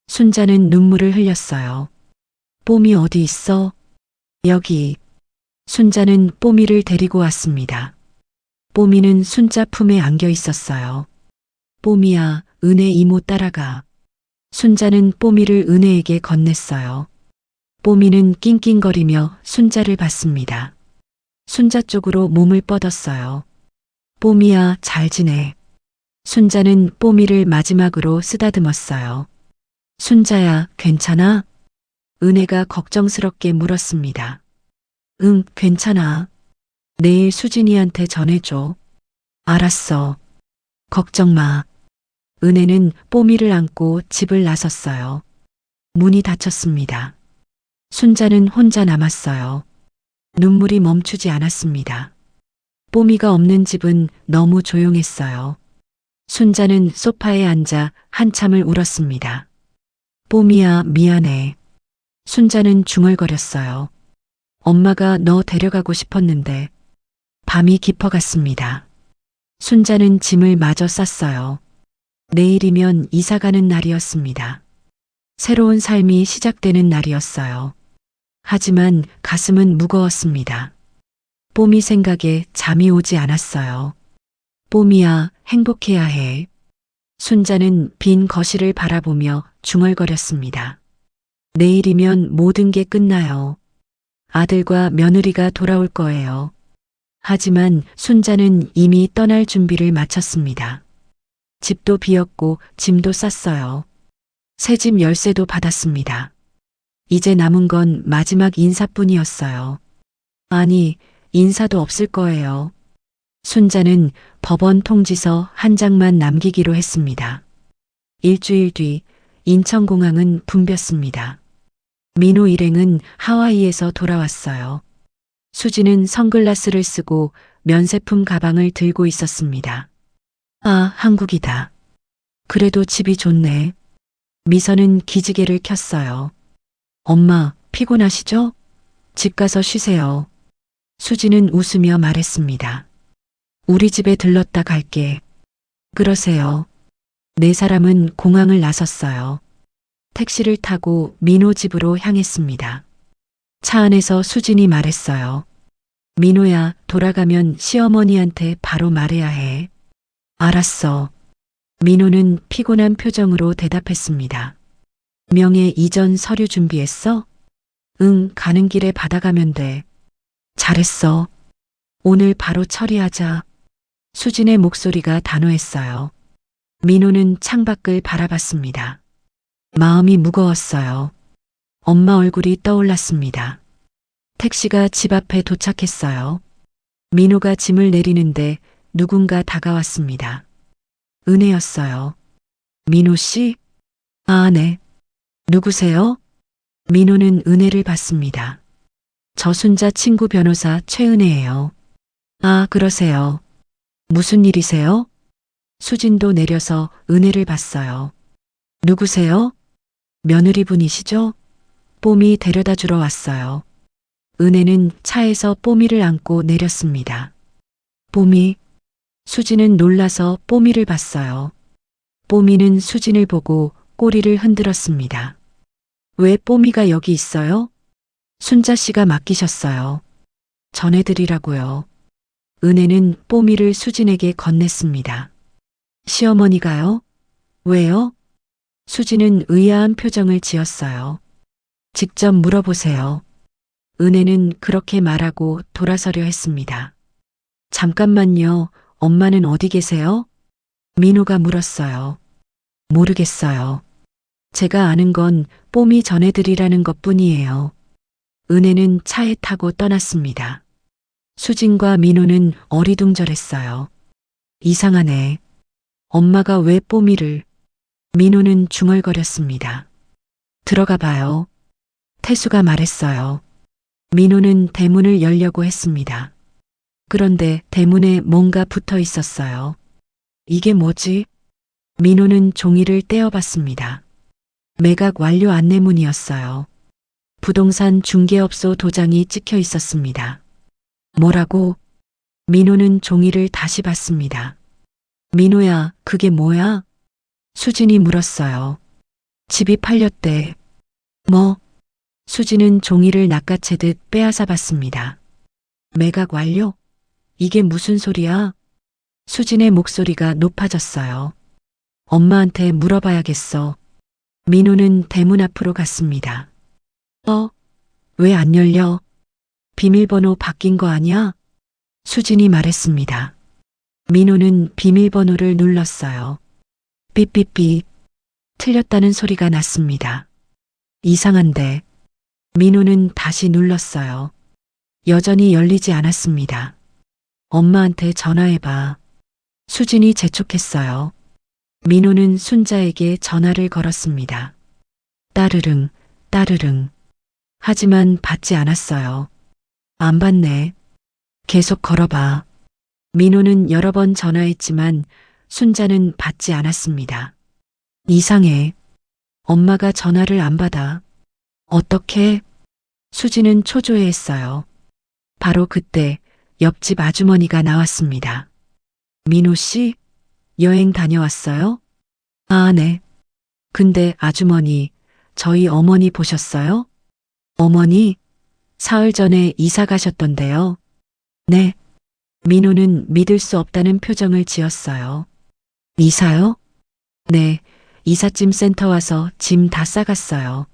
순자는 눈물을 흘렸어요. 뽀미 어디 있어? 여기. 순자는 뽀미를 데리고 왔습니다. 뽀미는 순자 품에 안겨 있었어요. 뽀미야, 은혜 이모 따라가. 순자는 뽀미를 은혜에게 건넸어요. 뽀미는 낑낑거리며 순자를 봤습니다. 순자 쪽으로 몸을 뻗었어요. 뽀미야, 잘 지내. 순자는 뽀미를 마지막으로 쓰다듬었어요. 순자야, 괜찮아? 은혜가 걱정스럽게 물었습니다. 응, 괜찮아. 내일 수진이한테 전해줘. 알았어. 걱정 마. 은혜는 뽀미를 안고 집을 나섰어요. 문이 닫혔습니다. 순자는 혼자 남았어요. 눈물이 멈추지 않았습니다. 뽀미가 없는 집은 너무 조용했어요. 순자는 소파에 앉아 한참을 울었습니다. 뽀미야, 미안해. 순자는 중얼거렸어요. 엄마가 너 데려가고 싶었는데. 밤이 깊어갔습니다. 순자는 짐을 마저 쌌어요. 내일이면 이사가는 날이었습니다. 새로운 삶이 시작되는 날이었어요. 하지만 가슴은 무거웠습니다. 뽀미 생각에 잠이 오지 않았어요. 뽀미야, 행복해야 해. 순자는 빈 거실을 바라보며 중얼거렸습니다. 내일이면 모든 게 끝나요. 아들과 며느리가 돌아올 거예요. 하지만 순자는 이미 떠날 준비를 마쳤습니다. 집도 비었고 짐도 쌌어요. 새집 열쇠도 받았습니다. 이제 남은 건 마지막 인사뿐이었어요. 아니, 인사도 없을 거예요. 순자는 법원 통지서 한 장만 남기기로 했습니다. 일주일 뒤 인천공항은 붐볐습니다. 민호 일행은 하와이에서 돌아왔어요. 수지는 선글라스를 쓰고 면세품 가방을 들고 있었습니다. 아, 한국이다. 그래도 집이 좋네. 미선은 기지개를 켰어요. 엄마, 피곤하시죠? 집 가서 쉬세요. 수지는 웃으며 말했습니다. 우리 집에 들렀다 갈게. 그러세요. 네 사람은 공항을 나섰어요. 택시를 타고 민호 집으로 향했습니다. 차 안에서 수진이 말했어요. 민호야, 돌아가면 시어머니한테 바로 말해야 해. 알았어. 민호는 피곤한 표정으로 대답했습니다. 명예 이전 서류 준비했어? 응, 가는 길에 받아가면 돼. 잘했어. 오늘 바로 처리하자. 수진의 목소리가 단호했어요. 민호는 창밖을 바라봤습니다. 마음이 무거웠어요. 엄마 얼굴이 떠올랐습니다. 택시가 집 앞에 도착했어요. 민호가 짐을 내리는데 누군가 다가왔습니다. 은혜였어요. 민호 씨? 아, 네. 누구세요? 민호는 은혜를 받습니다. 저 순자 친구 변호사 최은혜예요. 아, 그러세요. 무슨 일이세요? 수진도 내려서 은혜를 봤어요. 누구세요? 며느리분이시죠? 뽀미 데려다 주러 왔어요. 은혜는 차에서 뽀미를 안고 내렸습니다. 뽀미. 수진은 놀라서 뽀미를 봤어요. 뽀미는 수진을 보고 꼬리를 흔들었습니다. 왜 뽀미가 여기 있어요? 순자 씨가 맡기셨어요. 전해드리라고요. 은혜는 뽀미를 수진에게 건넸습니다. 시어머니가요? 왜요? 수진은 의아한 표정을 지었어요. 직접 물어보세요. 은혜는 그렇게 말하고 돌아서려 했습니다. 잠깐만요. 엄마는 어디 계세요? 민호가 물었어요. 모르겠어요. 제가 아는 건 뽀미 전해드리라는 것뿐이에요. 은혜는 차에 타고 떠났습니다. 수진과 민호는 어리둥절했어요. 이상하네. 엄마가 왜 뽀미를... 민호는 중얼거렸습니다. 들어가 봐요. 태수가 말했어요. 민호는 대문을 열려고 했습니다. 그런데 대문에 뭔가 붙어 있었어요. 이게 뭐지? 민호는 종이를 떼어봤습니다. 매각 완료 안내문이었어요. 부동산 중개업소 도장이 찍혀 있었습니다. 뭐라고? 민호는 종이를 다시 봤습니다. 민호야, 그게 뭐야? 수진이 물었어요. 집이 팔렸대. 뭐? 수진은 종이를 낚아채듯 빼앗아 봤습니다. 매각 완료? 이게 무슨 소리야? 수진의 목소리가 높아졌어요. 엄마한테 물어봐야겠어. 민호는 대문 앞으로 갔습니다. 왜 안 열려? 비밀번호 바뀐 거 아니야? 수진이 말했습니다. 민호는 비밀번호를 눌렀어요. 삐삐삐. 틀렸다는 소리가 났습니다. 이상한데. 민호는 다시 눌렀어요. 여전히 열리지 않았습니다. 엄마한테 전화해봐. 수진이 재촉했어요. 민호는 순자에게 전화를 걸었습니다. 따르릉, 따르릉. 하지만 받지 않았어요. 안 받네. 계속 걸어봐. 민호는 여러 번 전화했지만 순자는 받지 않았습니다. 이상해. 엄마가 전화를 안 받아. 어떻게? 수지는 초조해했어요. 바로 그때 옆집 아주머니가 나왔습니다. 민호 씨, 여행 다녀왔어요? 아, 네. 근데 아주머니, 저희 어머니 보셨어요? 어머니, 사흘 전에 이사 가셨던데요. 네. 민호는 믿을 수 없다는 표정을 지었어요. 이사요? 네. 이삿짐 센터 와서 짐 다 싸갔어요.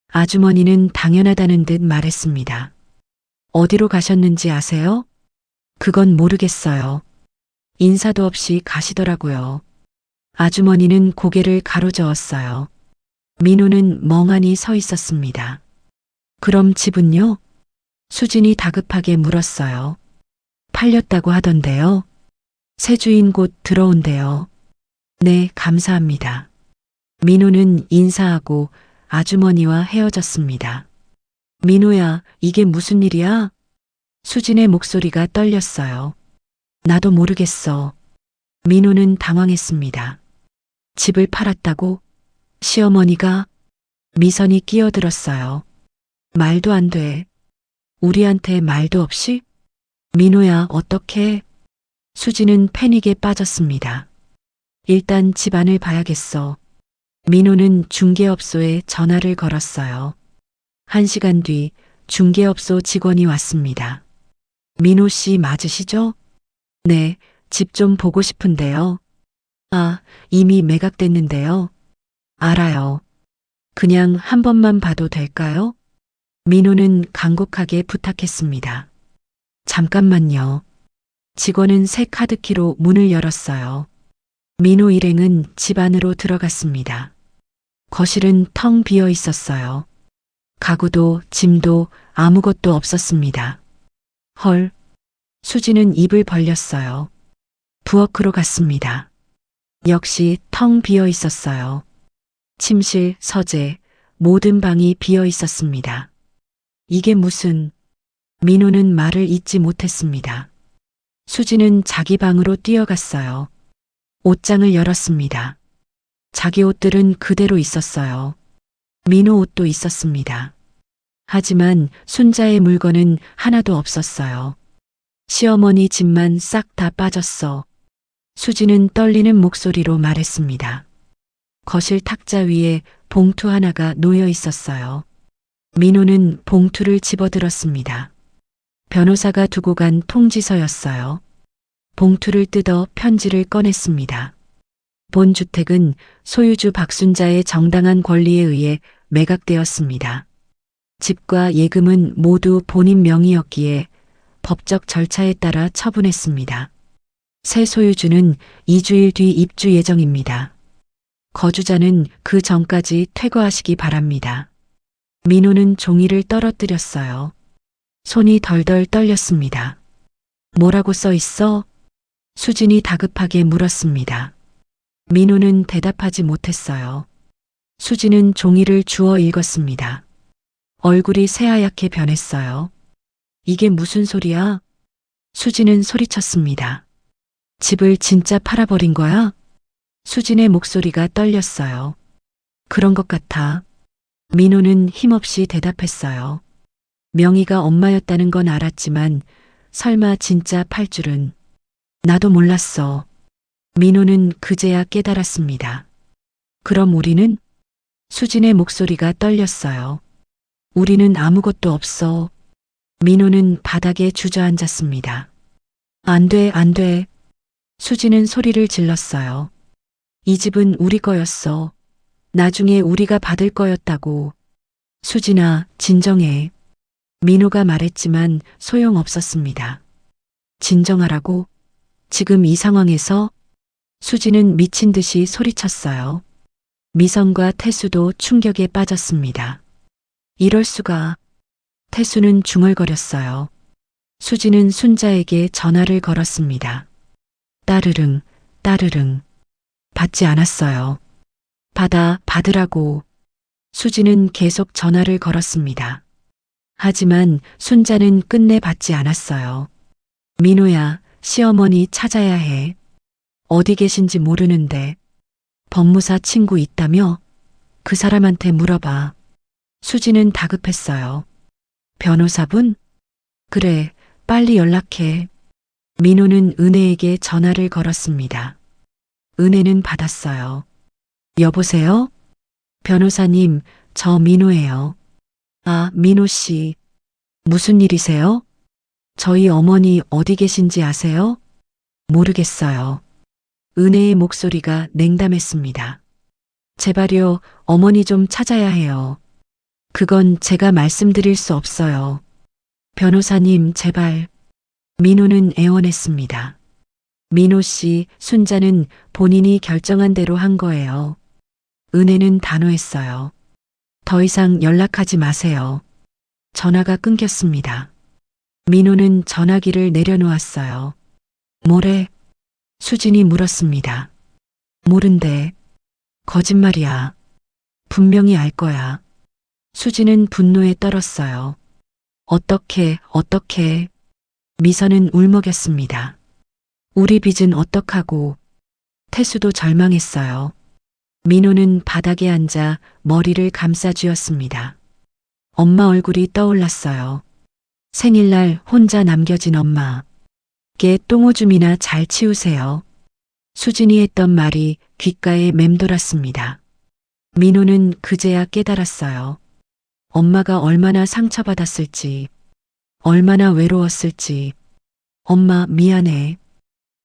아주머니는 당연하다는 듯 말했습니다. 어디로 가셨는지 아세요? 그건 모르겠어요. 인사도 없이 가시더라고요. 아주머니는 고개를 가로저었어요. 민호는 멍하니 서 있었습니다. 그럼 집은요? 수진이 다급하게 물었어요. 팔렸다고 하던데요. 새 주인 곧 들어온대요. 네, 감사합니다. 민호는 인사하고 아주머니와 헤어졌습니다. 민호야, 이게 무슨 일이야? 수진의 목소리가 떨렸어요. 나도 모르겠어. 민호는 당황했습니다. 집을 팔았다고? 시어머니가? 미선이 끼어들었어요. 말도 안 돼. 우리한테 말도 없이? 민호야, 어떡해? 수진은 패닉에 빠졌습니다. 일단 집안을 봐야겠어. 민호는 중개업소에 전화를 걸었어요. 1시간 뒤 중개업소 직원이 왔습니다. 민호 씨 맞으시죠? 네, 집 좀 보고 싶은데요. 아, 이미 매각됐는데요. 알아요. 그냥 한 번만 봐도 될까요? 민호는 간곡하게 부탁했습니다. 잠깐만요. 직원은 새 카드키로 문을 열었어요. 민호 일행은 집 안으로 들어갔습니다. 거실은 텅 비어 있었어요. 가구도 짐도 아무것도 없었습니다. 헐. 수지는 입을 벌렸어요. 부엌으로 갔습니다. 역시 텅 비어 있었어요. 침실, 서재, 모든 방이 비어 있었습니다. 이게 무슨... 민호는 말을 잇지 못했습니다. 수지는 자기 방으로 뛰어갔어요. 옷장을 열었습니다. 자기 옷들은 그대로 있었어요. 민호 옷도 있었습니다. 하지만 순자의 물건은 하나도 없었어요. 시어머니 집만 싹 다 빠졌어. 수지는 떨리는 목소리로 말했습니다. 거실 탁자 위에 봉투 하나가 놓여 있었어요. 민호는 봉투를 집어들었습니다. 변호사가 두고 간 통지서였어요. 봉투를 뜯어 편지를 꺼냈습니다. 본 주택은 소유주 박순자의 정당한 권리에 의해 매각되었습니다. 집과 예금은 모두 본인 명의였기에 법적 절차에 따라 처분했습니다. 새 소유주는 2주일 뒤 입주 예정입니다. 거주자는 그 전까지 퇴거하시기 바랍니다. 민호는 종이를 떨어뜨렸어요. 손이 덜덜 떨렸습니다. 뭐라고 써 있어? 수진이 다급하게 물었습니다. 민호는 대답하지 못했어요. 수진은 종이를 주워 읽었습니다. 얼굴이 새하얗게 변했어요. 이게 무슨 소리야? 수진은 소리쳤습니다. 집을 진짜 팔아버린 거야? 수진의 목소리가 떨렸어요. 그런 것 같아. 민호는 힘없이 대답했어요. 명의가 엄마였다는 건 알았지만 설마 진짜 팔 줄은. 나도 몰랐어. 민호는 그제야 깨달았습니다. 그럼 우리는? 수진의 목소리가 떨렸어요. 우리는 아무것도 없어. 민호는 바닥에 주저앉았습니다. 안 돼, 안 돼. 수진은 소리를 질렀어요. 이 집은 우리 거였어. 나중에 우리가 받을 거였다고. 수진아, 진정해. 민호가 말했지만 소용없었습니다. 진정하라고? 지금 이 상황에서? 수진은 미친 듯이 소리쳤어요. 미선과 태수도 충격에 빠졌습니다. 이럴 수가. 태수는 중얼거렸어요. 수진은 순자에게 전화를 걸었습니다. 따르릉, 따르릉. 받지 않았어요. 받으라고. 수진은 계속 전화를 걸었습니다. 하지만 순자는 끝내 받지 않았어요. 민호야, 시어머니 찾아야 해. 어디 계신지 모르는데. 법무사 친구 있다며? 그 사람한테 물어봐. 수진은 다급했어요. 변호사분? 그래, 빨리 연락해. 민호는 은혜에게 전화를 걸었습니다. 은혜는 받았어요. 여보세요? 변호사님, 저 민호예요. 아, 민호 씨. 무슨 일이세요? 저희 어머니 어디 계신지 아세요? 모르겠어요. 은혜의 목소리가 냉담했습니다. 제발요, 어머니 좀 찾아야 해요. 그건 제가 말씀드릴 수 없어요. 변호사님, 제발. 민호는 애원했습니다. 민호 씨, 순자는 본인이 결정한 대로 한 거예요. 은혜는 단호했어요. 더 이상 연락하지 마세요. 전화가 끊겼습니다. 민호는 전화기를 내려놓았어요. 뭐래? 수진이 물었습니다. 모른대. 거짓말이야. 분명히 알 거야. 수진은 분노에 떨었어요. 어떻게. 미선은 울먹였습니다. 우리 빚은 어떡하고. 태수도 절망했어요. 민호는 바닥에 앉아 머리를 감싸 쥐었습니다. 엄마 얼굴이 떠올랐어요. 생일날 혼자 남겨진 엄마. 께 똥오줌이나 잘 치우세요. 수진이 했던 말이 귓가에 맴돌았습니다. 민호는 그제야 깨달았어요. 엄마가 얼마나 상처받았을지, 얼마나 외로웠을지. 엄마 미안해.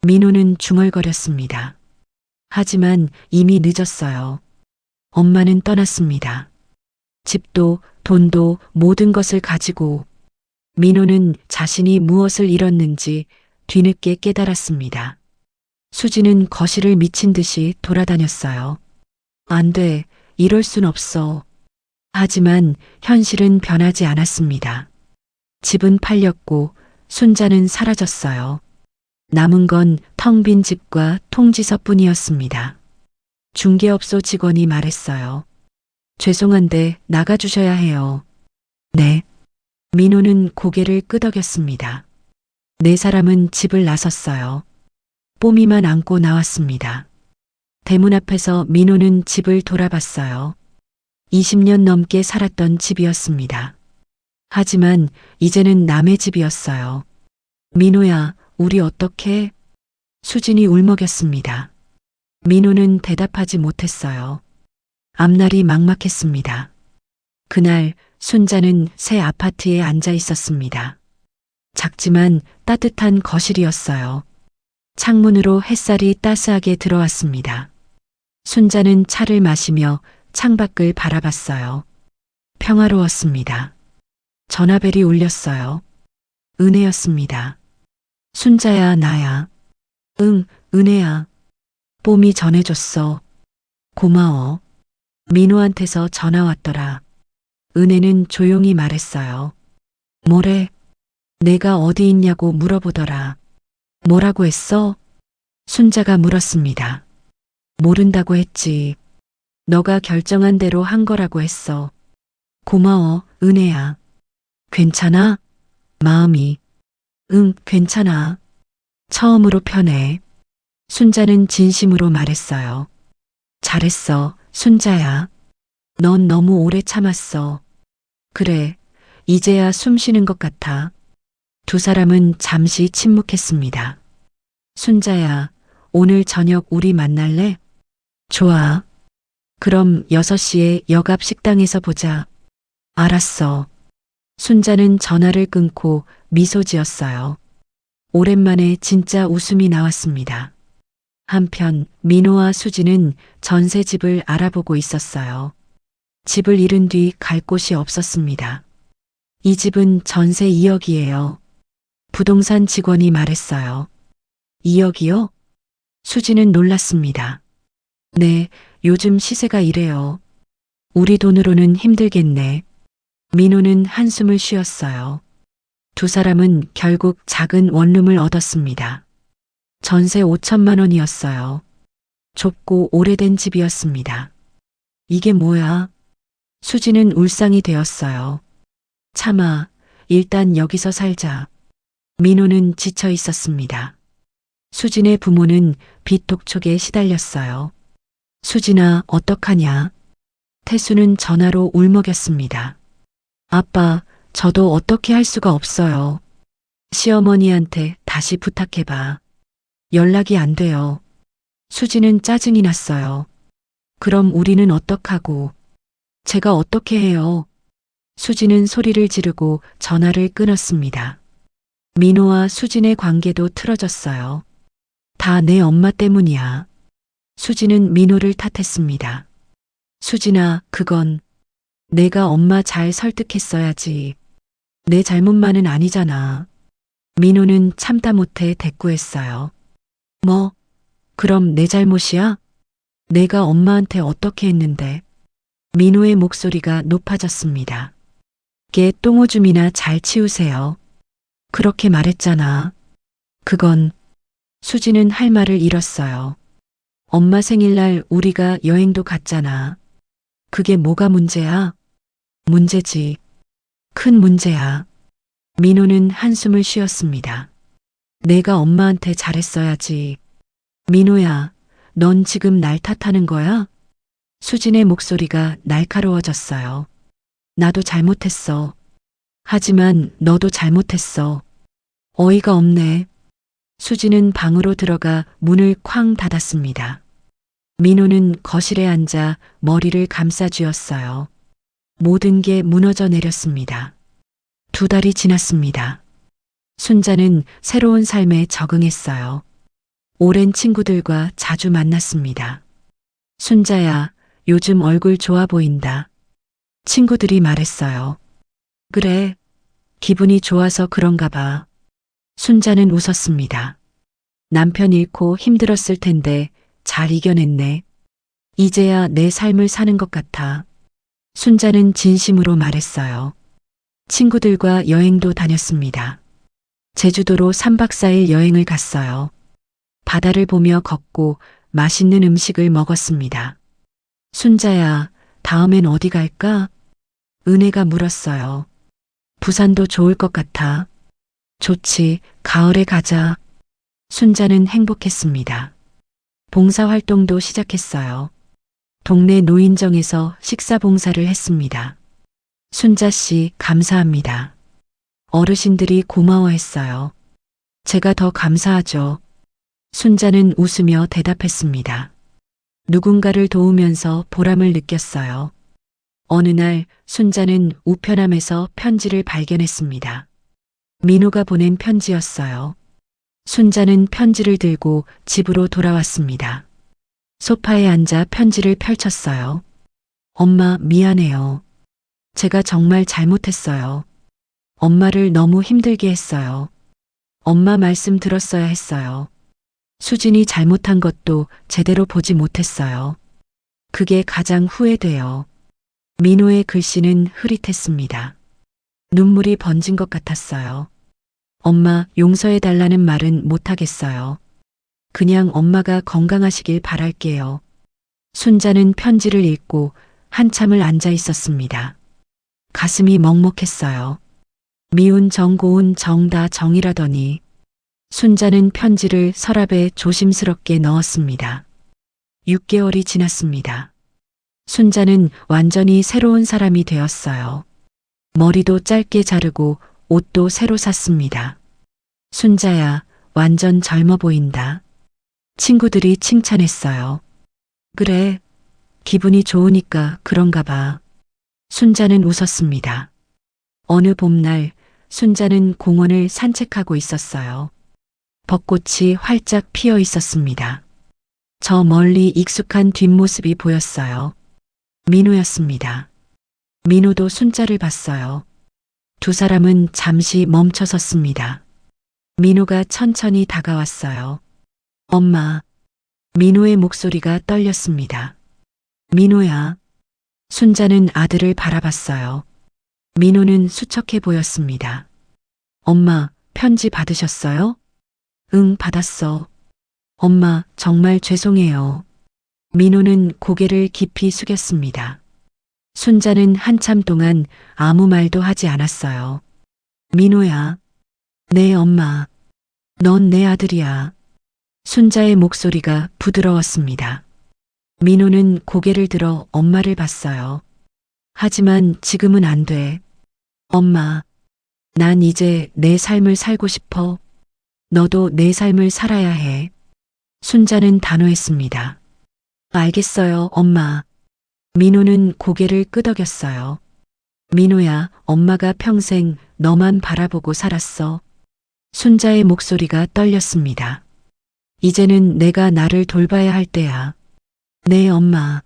민호는 중얼거렸습니다. 하지만 이미 늦었어요. 엄마는 떠났습니다. 집도 돈도 모든 것을 가지고. 민호는 자신이 무엇을 잃었는지 뒤늦게 깨달았습니다. 수지는 거실을 미친 듯이 돌아다녔어요. 안 돼, 이럴 순 없어. 하지만 현실은 변하지 않았습니다. 집은 팔렸고 순자는 사라졌어요. 남은 건 텅 빈 집과 통지서뿐이었습니다. 중개업소 직원이 말했어요. 죄송한데 나가주셔야 해요. 네. 민호는 고개를 끄덕였습니다. 네 사람은 집을 나섰어요. 뽀미만 안고 나왔습니다. 대문 앞에서 민호는 집을 돌아봤어요. 20년 넘게 살았던 집이었습니다. 하지만 이제는 남의 집이었어요. 민호야, 우리 어떡해? 수진이 울먹였습니다. 민호는 대답하지 못했어요. 앞날이 막막했습니다. 그날 순자는 새 아파트에 앉아 있었습니다. 작지만 따뜻한 거실이었어요. 창문으로 햇살이 따스하게 들어왔습니다. 순자는 차를 마시며 창밖을 바라봤어요. 평화로웠습니다. 전화벨이 울렸어요. 은혜였습니다. 순자야, 나야. 응, 은혜야. 뽀미 전해줬어. 고마워. 민호한테서 전화 왔더라. 은혜는 조용히 말했어요. 뭐래? 내가 어디 있냐고 물어보더라. 뭐라고 했어? 순자가 물었습니다. 모른다고 했지. 너가 결정한 대로 한 거라고 했어. 고마워, 은혜야. 괜찮아? 마음이. 응, 괜찮아. 처음으로 편해. 순자는 진심으로 말했어요. 잘했어, 순자야. 넌 너무 오래 참았어. 그래, 이제야 숨 쉬는 것 같아. 두 사람은 잠시 침묵했습니다. 순자야, 오늘 저녁 우리 만날래? 좋아. 그럼 6시에 역앞 식당에서 보자. 알았어. 순자는 전화를 끊고 미소 지었어요. 오랜만에 진짜 웃음이 나왔습니다. 한편 민호와 수지는 전세집을 알아보고 있었어요. 집을 잃은 뒤 갈 곳이 없었습니다. 이 집은 전세 2억이에요. 부동산 직원이 말했어요. 2억이요? 수지는 놀랐습니다. 네, 요즘 시세가 이래요. 우리 돈으로는 힘들겠네. 민호는 한숨을 쉬었어요. 두 사람은 결국 작은 원룸을 얻었습니다. 전세 5천만 원이었어요. 좁고 오래된 집이었습니다. 이게 뭐야? 수지는 울상이 되었어요. 참아, 일단 여기서 살자. 민호는 지쳐 있었습니다. 수진의 부모는 빚 독촉에 시달렸어요. 수진아, 어떡하냐? 태수는 전화로 울먹였습니다. 아빠, 저도 어떻게 할 수가 없어요. 시어머니한테 다시 부탁해봐. 연락이 안 돼요. 수지는 짜증이 났어요. 그럼 우리는 어떡하고? 제가 어떻게 해요? 수지는 소리를 지르고 전화를 끊었습니다. 민호와 수진의 관계도 틀어졌어요. 다 내 엄마 때문이야. 수진은 민호를 탓했습니다. 수진아, 그건 내가 엄마 잘 설득했어야지. 내 잘못만은 아니잖아. 민호는 참다 못해 대꾸했어요. 뭐, 그럼 내 잘못이야? 내가 엄마한테 어떻게 했는데? 민호의 목소리가 높아졌습니다. 걔 똥오줌이나 잘 치우세요. 그렇게 말했잖아. 그건 수지는 할 말을 잃었어요. 엄마 생일날 우리가 여행도 갔잖아. 그게 뭐가 문제야? 문제지. 큰 문제야. 민호는 한숨을 쉬었습니다. 내가 엄마한테 잘했어야지. 민호야, 넌 지금 날 탓하는 거야? 수진의 목소리가 날카로워졌어요. 나도 잘못했어. 하지만 너도 잘못했어. 어이가 없네. 수진은 방으로 들어가 문을 쾅 닫았습니다. 민호는 거실에 앉아 머리를 감싸쥐었어요. 모든 게 무너져 내렸습니다. 2달이 지났습니다. 순자는 새로운 삶에 적응했어요. 오랜 친구들과 자주 만났습니다. 순자야, 요즘 얼굴 좋아 보인다. 친구들이 말했어요. 그래, 기분이 좋아서 그런가 봐. 순자는 웃었습니다. 남편 잃고 힘들었을 텐데 잘 이겨냈네. 이제야 내 삶을 사는 것 같아. 순자는 진심으로 말했어요. 친구들과 여행도 다녔습니다. 제주도로 3박 4일 여행을 갔어요. 바다를 보며 걷고 맛있는 음식을 먹었습니다. 순자야, 다음엔 어디 갈까? 은혜가 물었어요. 부산도 좋을 것 같아. 좋지, 가을에 가자. 순자는 행복했습니다. 봉사활동도 시작했어요. 동네 노인정에서 식사 봉사를 했습니다. 순자 씨, 감사합니다. 어르신들이 고마워했어요. 제가 더 감사하죠. 순자는 웃으며 대답했습니다. 누군가를 도우면서 보람을 느꼈어요. 어느 날 순자는 우편함에서 편지를 발견했습니다. 민호가 보낸 편지였어요. 순자는 편지를 들고 집으로 돌아왔습니다. 소파에 앉아 편지를 펼쳤어요. 엄마, 미안해요. 제가 정말 잘못했어요. 엄마를 너무 힘들게 했어요. 엄마 말씀 들었어야 했어요. 수진이 잘못한 것도 제대로 보지 못했어요. 그게 가장 후회돼요. 민호의 글씨는 흐릿했습니다. 눈물이 번진 것 같았어요. 엄마, 용서해달라는 말은 못하겠어요. 그냥 엄마가 건강하시길 바랄게요. 순자는 편지를 읽고 한참을 앉아 있었습니다. 가슴이 먹먹했어요. 미운 정 고운 정다 정이라더니 순자는 편지를 서랍에 조심스럽게 넣었습니다. 6개월이 지났습니다. 순자는 완전히 새로운 사람이 되었어요. 머리도 짧게 자르고 옷도 새로 샀습니다. 순자야, 완전 젊어 보인다. 친구들이 칭찬했어요. 그래, 기분이 좋으니까 그런가 봐. 순자는 웃었습니다. 어느 봄날 순자는 공원을 산책하고 있었어요. 벚꽃이 활짝 피어 있었습니다. 저 멀리 익숙한 뒷모습이 보였어요. 민호였습니다. 민호도 순자를 봤어요. 두 사람은 잠시 멈춰 섰습니다. 민호가 천천히 다가왔어요. 엄마. 민호의 목소리가 떨렸습니다. 민호야. 순자는 아들을 바라봤어요. 민호는 수척해 보였습니다. 엄마, 편지 받으셨어요? 응, 받았어. 엄마, 정말 죄송해요. 민호는 고개를 깊이 숙였습니다. 순자는 한참 동안 아무 말도 하지 않았어요. 민호야. 네, 엄마. 넌 내 아들이야. 순자의 목소리가 부드러웠습니다. 민호는 고개를 들어 엄마를 봤어요. 하지만 지금은 안 돼. 엄마, 난 이제 내 삶을 살고 싶어. 너도 내 삶을 살아야 해. 순자는 단호했습니다. 알겠어요, 엄마. 민호는 고개를 끄덕였어요. 민호야, 엄마가 평생 너만 바라보고 살았어. 순자의 목소리가 떨렸습니다. 이제는 내가 나를 돌봐야 할 때야. 네, 엄마.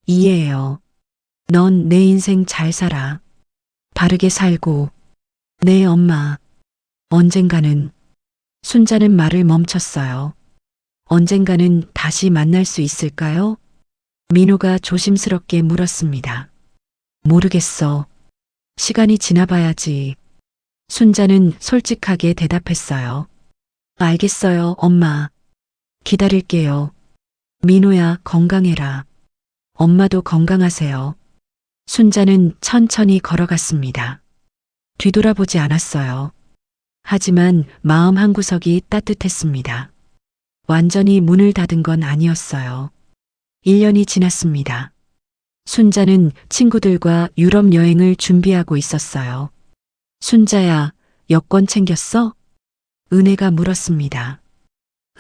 이해해요. 넌 내 인생 잘 살아. 바르게 살고. 네, 엄마. 언젠가는. 순자는 말을 멈췄어요. 언젠가는 다시 만날 수 있을까요? 민호가 조심스럽게 물었습니다. 모르겠어. 시간이 지나봐야지. 순자는 솔직하게 대답했어요. 알겠어요, 엄마. 기다릴게요. 민호야, 건강해라. 엄마도 건강하세요. 순자는 천천히 걸어갔습니다. 뒤돌아보지 않았어요. 하지만 마음 한구석이 따뜻했습니다. 완전히 문을 닫은 건 아니었어요. 1년이 지났습니다. 순자는 친구들과 유럽 여행을 준비하고 있었어요. 순자야, 여권 챙겼어? 은혜가 물었습니다.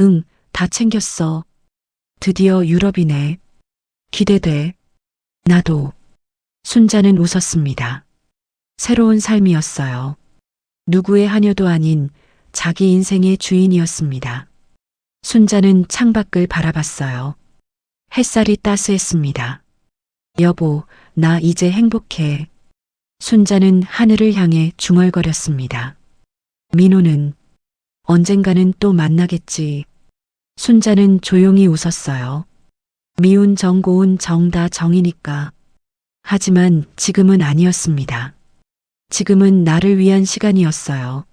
응, 다 챙겼어. 드디어 유럽이네. 기대돼. 나도. 순자는 웃었습니다. 새로운 삶이었어요. 누구의 하녀도 아닌 자기 인생의 주인이었습니다. 순자는 창밖을 바라봤어요. 햇살이 따스했습니다. 여보, 나 이제 행복해. 순자는 하늘을 향해 중얼거렸습니다. 민호는 언젠가는 또 만나겠지. 순자는 조용히 웃었어요. 미운 정 고운 정 다 정이니까. 하지만 지금은 아니었습니다. 지금은 나를 위한 시간이었어요.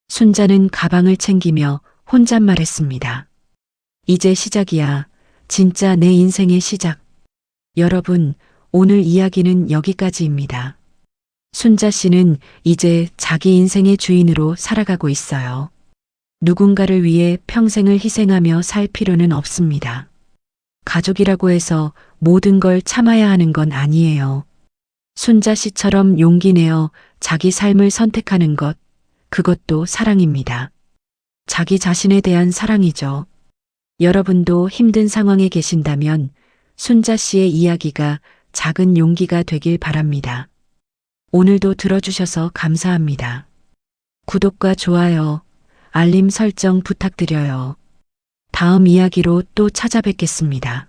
순자는 가방을 챙기며 혼잣말했습니다. 이제 시작이야. 진짜 내 인생의 시작. 여러분, 오늘 이야기는 여기까지입니다. 순자 씨는 이제 자기 인생의 주인으로 살아가고 있어요. 누군가를 위해 평생을 희생하며 살 필요는 없습니다. 가족이라고 해서 모든 걸 참아야 하는 건 아니에요. 순자 씨처럼 용기 내어 자기 삶을 선택하는 것, 그것도 사랑입니다. 자기 자신에 대한 사랑이죠. 여러분도 힘든 상황에 계신다면 순자 씨의 이야기가 작은 용기가 되길 바랍니다. 오늘도 들어주셔서 감사합니다. 구독과 좋아요, 알림 설정 부탁드려요. 다음 이야기로 또 찾아뵙겠습니다.